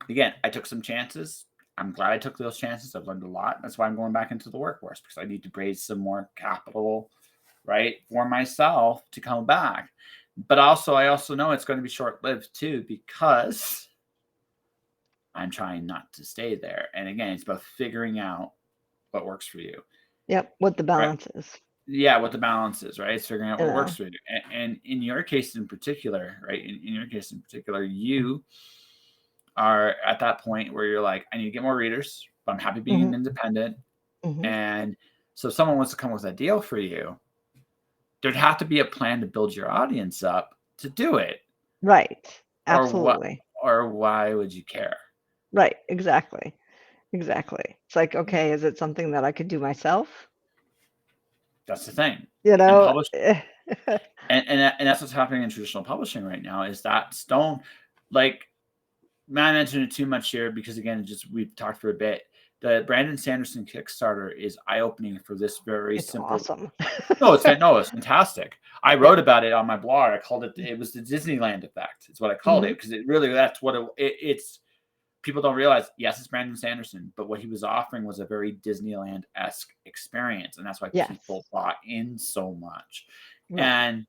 again, I took some chances. I'm glad I took those chances. I've learned a lot. That's why I'm going back into the workforce, because I need to raise some more capital, right, for myself to come back. But also, I also know it's going to be short lived too, because I'm trying not to stay there. And again, it's about figuring out what works for you, Yep, what the right? balance is, Yeah, what the balance is, right? It's figuring out you what works know? for you. And in your case in particular, right? In your case in particular, you are at that point where you're like, I need to get more readers, but I'm happy being an Mhm, independent. mhm. And so if someone wants to come with a deal for you, there'd have to be a plan to build your audience up to do it. Right. Or what, Absolutely. or why would you care? Right, exactly, exactly. It's like, okay, is it something that I could do myself? That's the thing. You And know? publish and that's what's happening in traditional publishing right now, is that stone, like, not mention it too much here, because again, just we've talked for a bit. The Brandon Sanderson Kickstarter is eye opening for this very It's simple. awesome. No, it's fantastic. I Yeah. wrote about it on my blog. I called it. It was the Disneyland effect. It's what I called it, Mhm. because it really, that's what it's. People don't realize. Yes, it's Brandon Sanderson, but what he was offering was a very Disneyland-esque experience, and that's why people Yes. bought in so much. Right.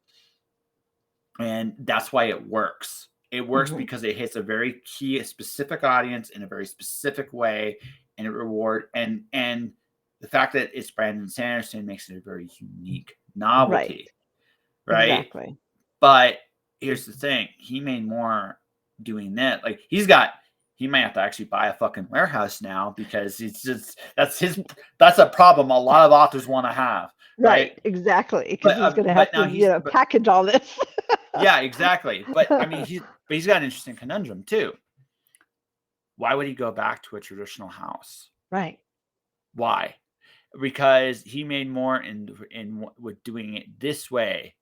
And that's why it works. It works Mhm. because it hits a very key, a specific audience in a very specific way, and it reward and the fact that it's Brandon Sanderson makes it a very unique Right. novelty, right? Exactly. But here's the thing: he made more doing that. Like, he might have to actually buy a fucking warehouse now, because it's just that's a problem a lot of authors want to have, right? Right, exactly. Because he's gonna But have now to, but package all this. yeah, exactly. But I mean, he's got an interesting conundrum too. Why would he go back to a traditional house? Right. Why? Because he made more in with doing it this way.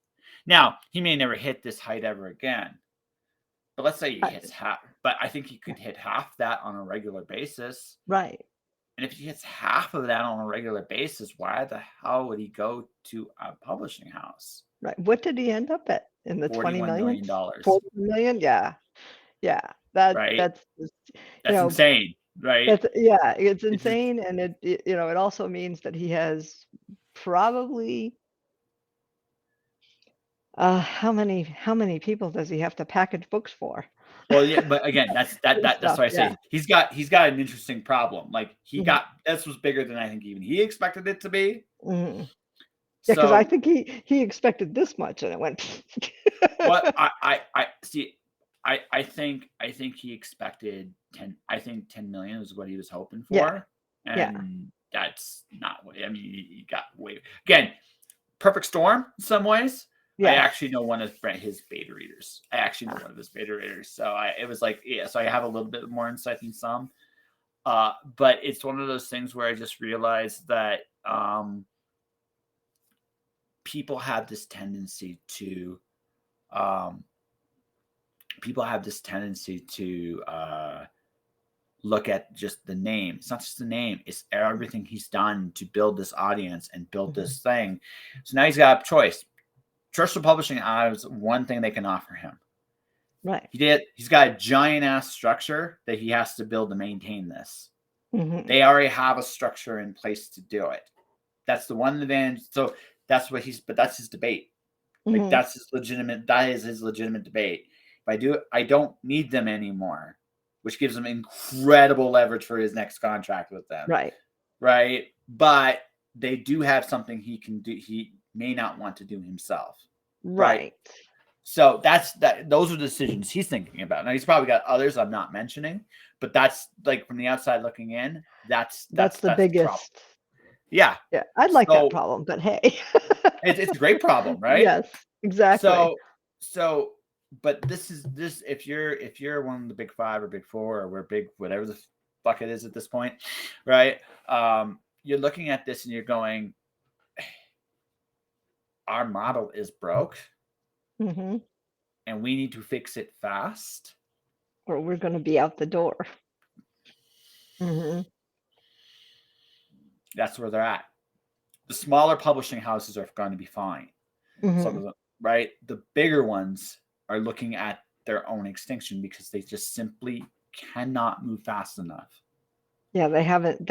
Now, he may never hit this height ever again, but let's say he Uh, hits half. But I think he could hit half that on a regular basis. right. And if he hits half of that on a regular basis, why the hell would he go to a publishing house? Right. What did he end up at in the 20 $41 millions? million dollars, 40 million? Yeah. Yeah. That right? that's just, you That's know, insane, right? that's yeah, it's It's just, insane, and it also means that he has probably How many people does he have to package books for? Well, yeah, but again, And that's stuff, why I yeah. say he's got an interesting problem. Like Mhm, this was bigger than I think even he expected it to be. mhm. Yeah, because I So think he expected this much and it went what I see. I think he expected 10. I think 10 million is what he was hoping Yeah, for, yeah, and that's not what I mean. He got way again. Perfect storm in some ways. I yes. actually know one of his beta readers. I actually know one of his beta readers. So it was like, yeah, so I have a little bit more insight than some. But it's one of those things where I just realized that people have this tendency to um, look at just the name. It's not just the name; it's everything he's done to build this audience and build Mhm. this thing. So now he's got a choice. Traditional publishing is one thing they can offer him. Right. He's got a giant ass structure that he has to build to maintain this. Mhm. They already have a structure in place to do it. That's the one advantage. So but that's his debate. Like Mhm. that is his legitimate debate. If I don't need them anymore, which gives him incredible leverage for his next contract with them. Right. Right. But they do have something he can do. He may not want to do himself. Right. Right. So those are decisions he's thinking about. Now he's probably got others I'm not mentioning, but that's like from the outside looking in, that's That's the the problem. biggest. Yeah. Yeah, I'd like that So problem, but hey. it's a great problem, right? Yes, exactly. So so but this if you're one of the big five or big four or we're big whatever the fuck it is at this point, right? You're looking at this and you're going, our model is broke Mhm. and we need to fix it fast. Or we're gonna be out the door. Mhm. That's where they're at. The smaller publishing houses are going to be fine. Some Mhm. of them, right? The bigger ones are looking at their own extinction because they just simply cannot move fast enough. Yeah, they haven't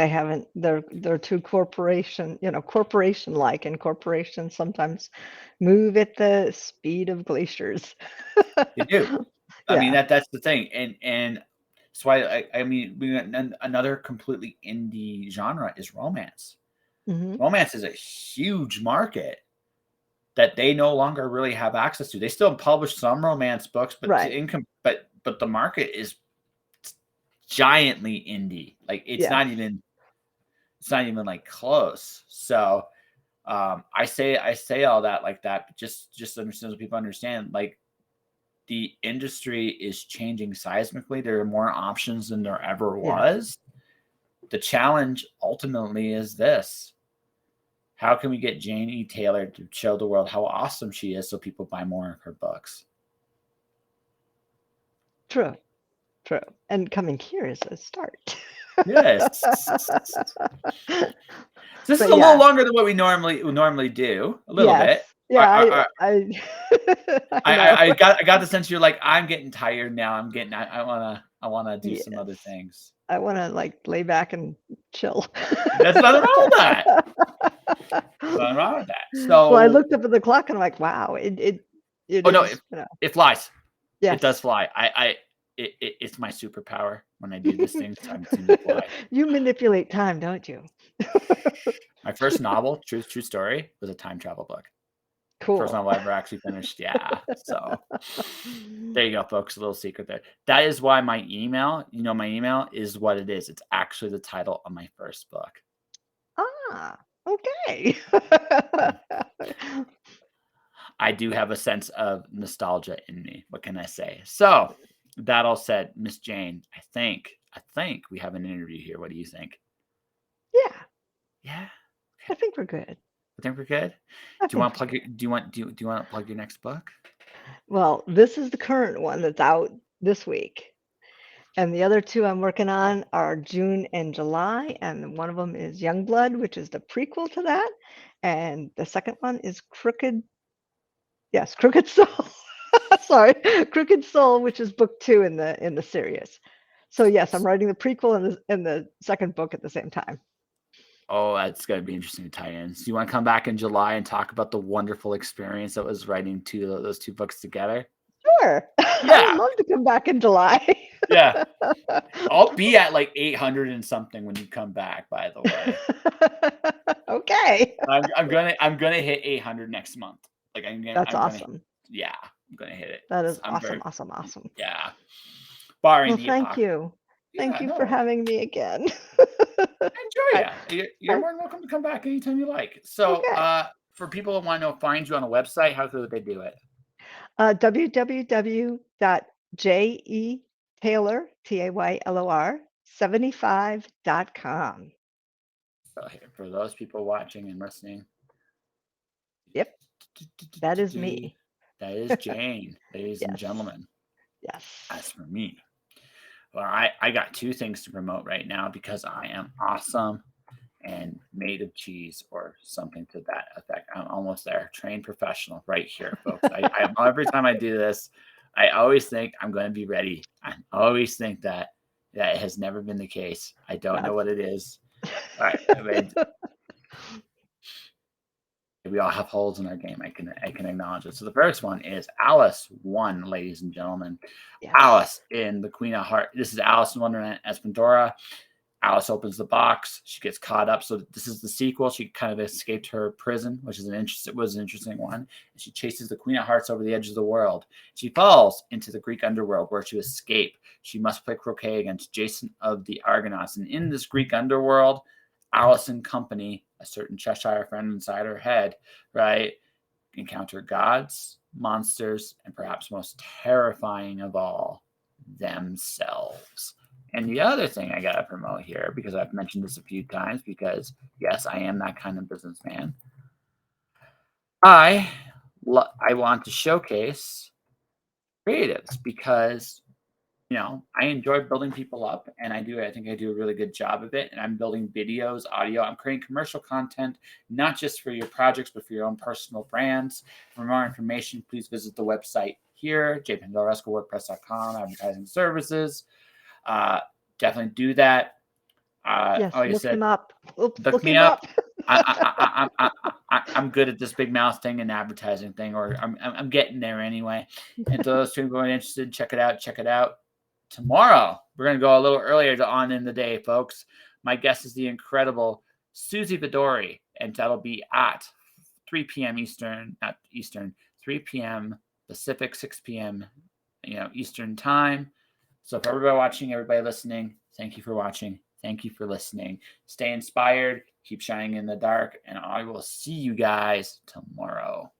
they're too corporation-like, and corporations sometimes move at the speed of glaciers. They do. I mean Yeah. that's the thing, and that's why I mean another completely indie genre is romance. Mhm. Romance is a huge market that they no longer really have access to. They still publish some romance books, but to Right. income, but the market is giantly indie. Like Yes. it's not even like close. So I say all that like that, but just understand so people understand like the industry is changing seismically. There are more options than there ever Yeah. was. The challenge ultimately is this. How can we get Jane E. Taylor to show the world how awesome she is so people buy more of her books? True. True. And coming here is a start. Yes. This is But a little yeah. longer than what we normally do. A little Yes. bit. Yeah, I I know. I got the sense you're like, I'm getting tired now. I wanna do some other Yes. things. I wanna, like, lay back and chill. There's nothing wrong with that. There's nothing wrong with that. Well, I So, looked up at the clock and I'm like, "Wow, it oh no, is," you know. it flies. It does Yes. fly. It's my superpower when I do these things. Time seems to fly. You manipulate time, don't you? My first novel, true story, was a time travel book. First Cool. novel I ever actually finished. Yeah. So there you go, folks. A little secret there. That is why my email, my email is what it is. It's actually the title of my first book. Ah, okay. I do have a sense of nostalgia in me. What can I say? So that all said, Miss Jane, I think we have an interview here. What do you think? Yeah, Yeah. I Okay. think we're good. I think we're good. I Do you think want to we're plug good. your do you want to plug your next book? Well, this is the current one that's out this week. And the other 2 I'm working on are June and July, and one of them is Youngblood, which is the prequel to that, and the second one is Crooked Soul. Sorry, Crooked Soul, which is book 2 in the series. So, yes, I'm writing the prequel and the second book at the same time. Oh, that's going to be interesting to tie in. So you want to come back in July and talk about the wonderful experience that was writing those two books together? Sure. I would Yeah. love to come back in July. Yeah. I'll be at like 800 and something when you come back, by the way. Okay. I'm gonna hit 800 next month. Like That's I'm gonna awesome. yeah, I'm gonna hit it. That is I'm awesome, very awesome, awesome. yeah. Barring Well, the thank apocalypse. you. Thank Yeah, you no for worries. having me again. Enjoy I, ya. You're I, more than welcome to come back anytime you like. So, okay. for people that want to know, find you on a website, how could they do it? www.jetaylor, Taylor, 75.com. So here, for those people watching and listening, Yep, that is me. that is Jane, ladies and Yes, gentlemen. yes. As for me, well, I got two things to promote right now because I am awesome and made of cheese or something to that effect. I'm almost there. Trained professional right here, folks. Every time I do this, I always think I'm going to be ready. I always think that has never been the case. I don't know what it is. All right. I mean, we all have holes in our game. I can acknowledge it. So the first one is Alice 1, ladies and gentlemen. Yes. Alice in the Queen of Hearts. This is Alice in Wonderland as Pandora. Alice opens the box. She gets caught up. So this is the sequel. She kind of escaped her prison, which is an interesting one. And she chases the Queen of Hearts over the edge of the world. She falls into the Greek underworld where to escape, she must play croquet against Jason of the Argonauts. And in this Greek underworld, Alice and company, a certain Cheshire friend inside her head, right, encounter gods, monsters, and perhaps most terrifying of all, themselves. And the other thing I got to promote here, because I've mentioned this a few times, because yes, I am that kind of businessman. I want to showcase creatives because, I enjoy building people up, and I think I do a really good job of it. And I'm building videos, audio. I'm creating commercial content, not just for your projects, but for your own personal brands. For more information, please visit the website here, jpandoresco.wordpress.com, advertising services. Definitely do that. Yes, Like I look said, him up. look me Him up. up. I'm good at this big mouth thing and advertising thing, or I'm getting there anyway. And to those who are interested, check it out. Check it out. Tomorrow, we're going to go a little earlier on in the day, folks. My guest is the incredible Susie Vidori, and that'll be at 3 p.m. Eastern, not Eastern, 3 p.m. Pacific, 6 p.m. Eastern time. So for everybody watching, everybody listening, thank you for watching. Thank you for listening. Stay inspired. Keep shining in the dark. And I will see you guys tomorrow.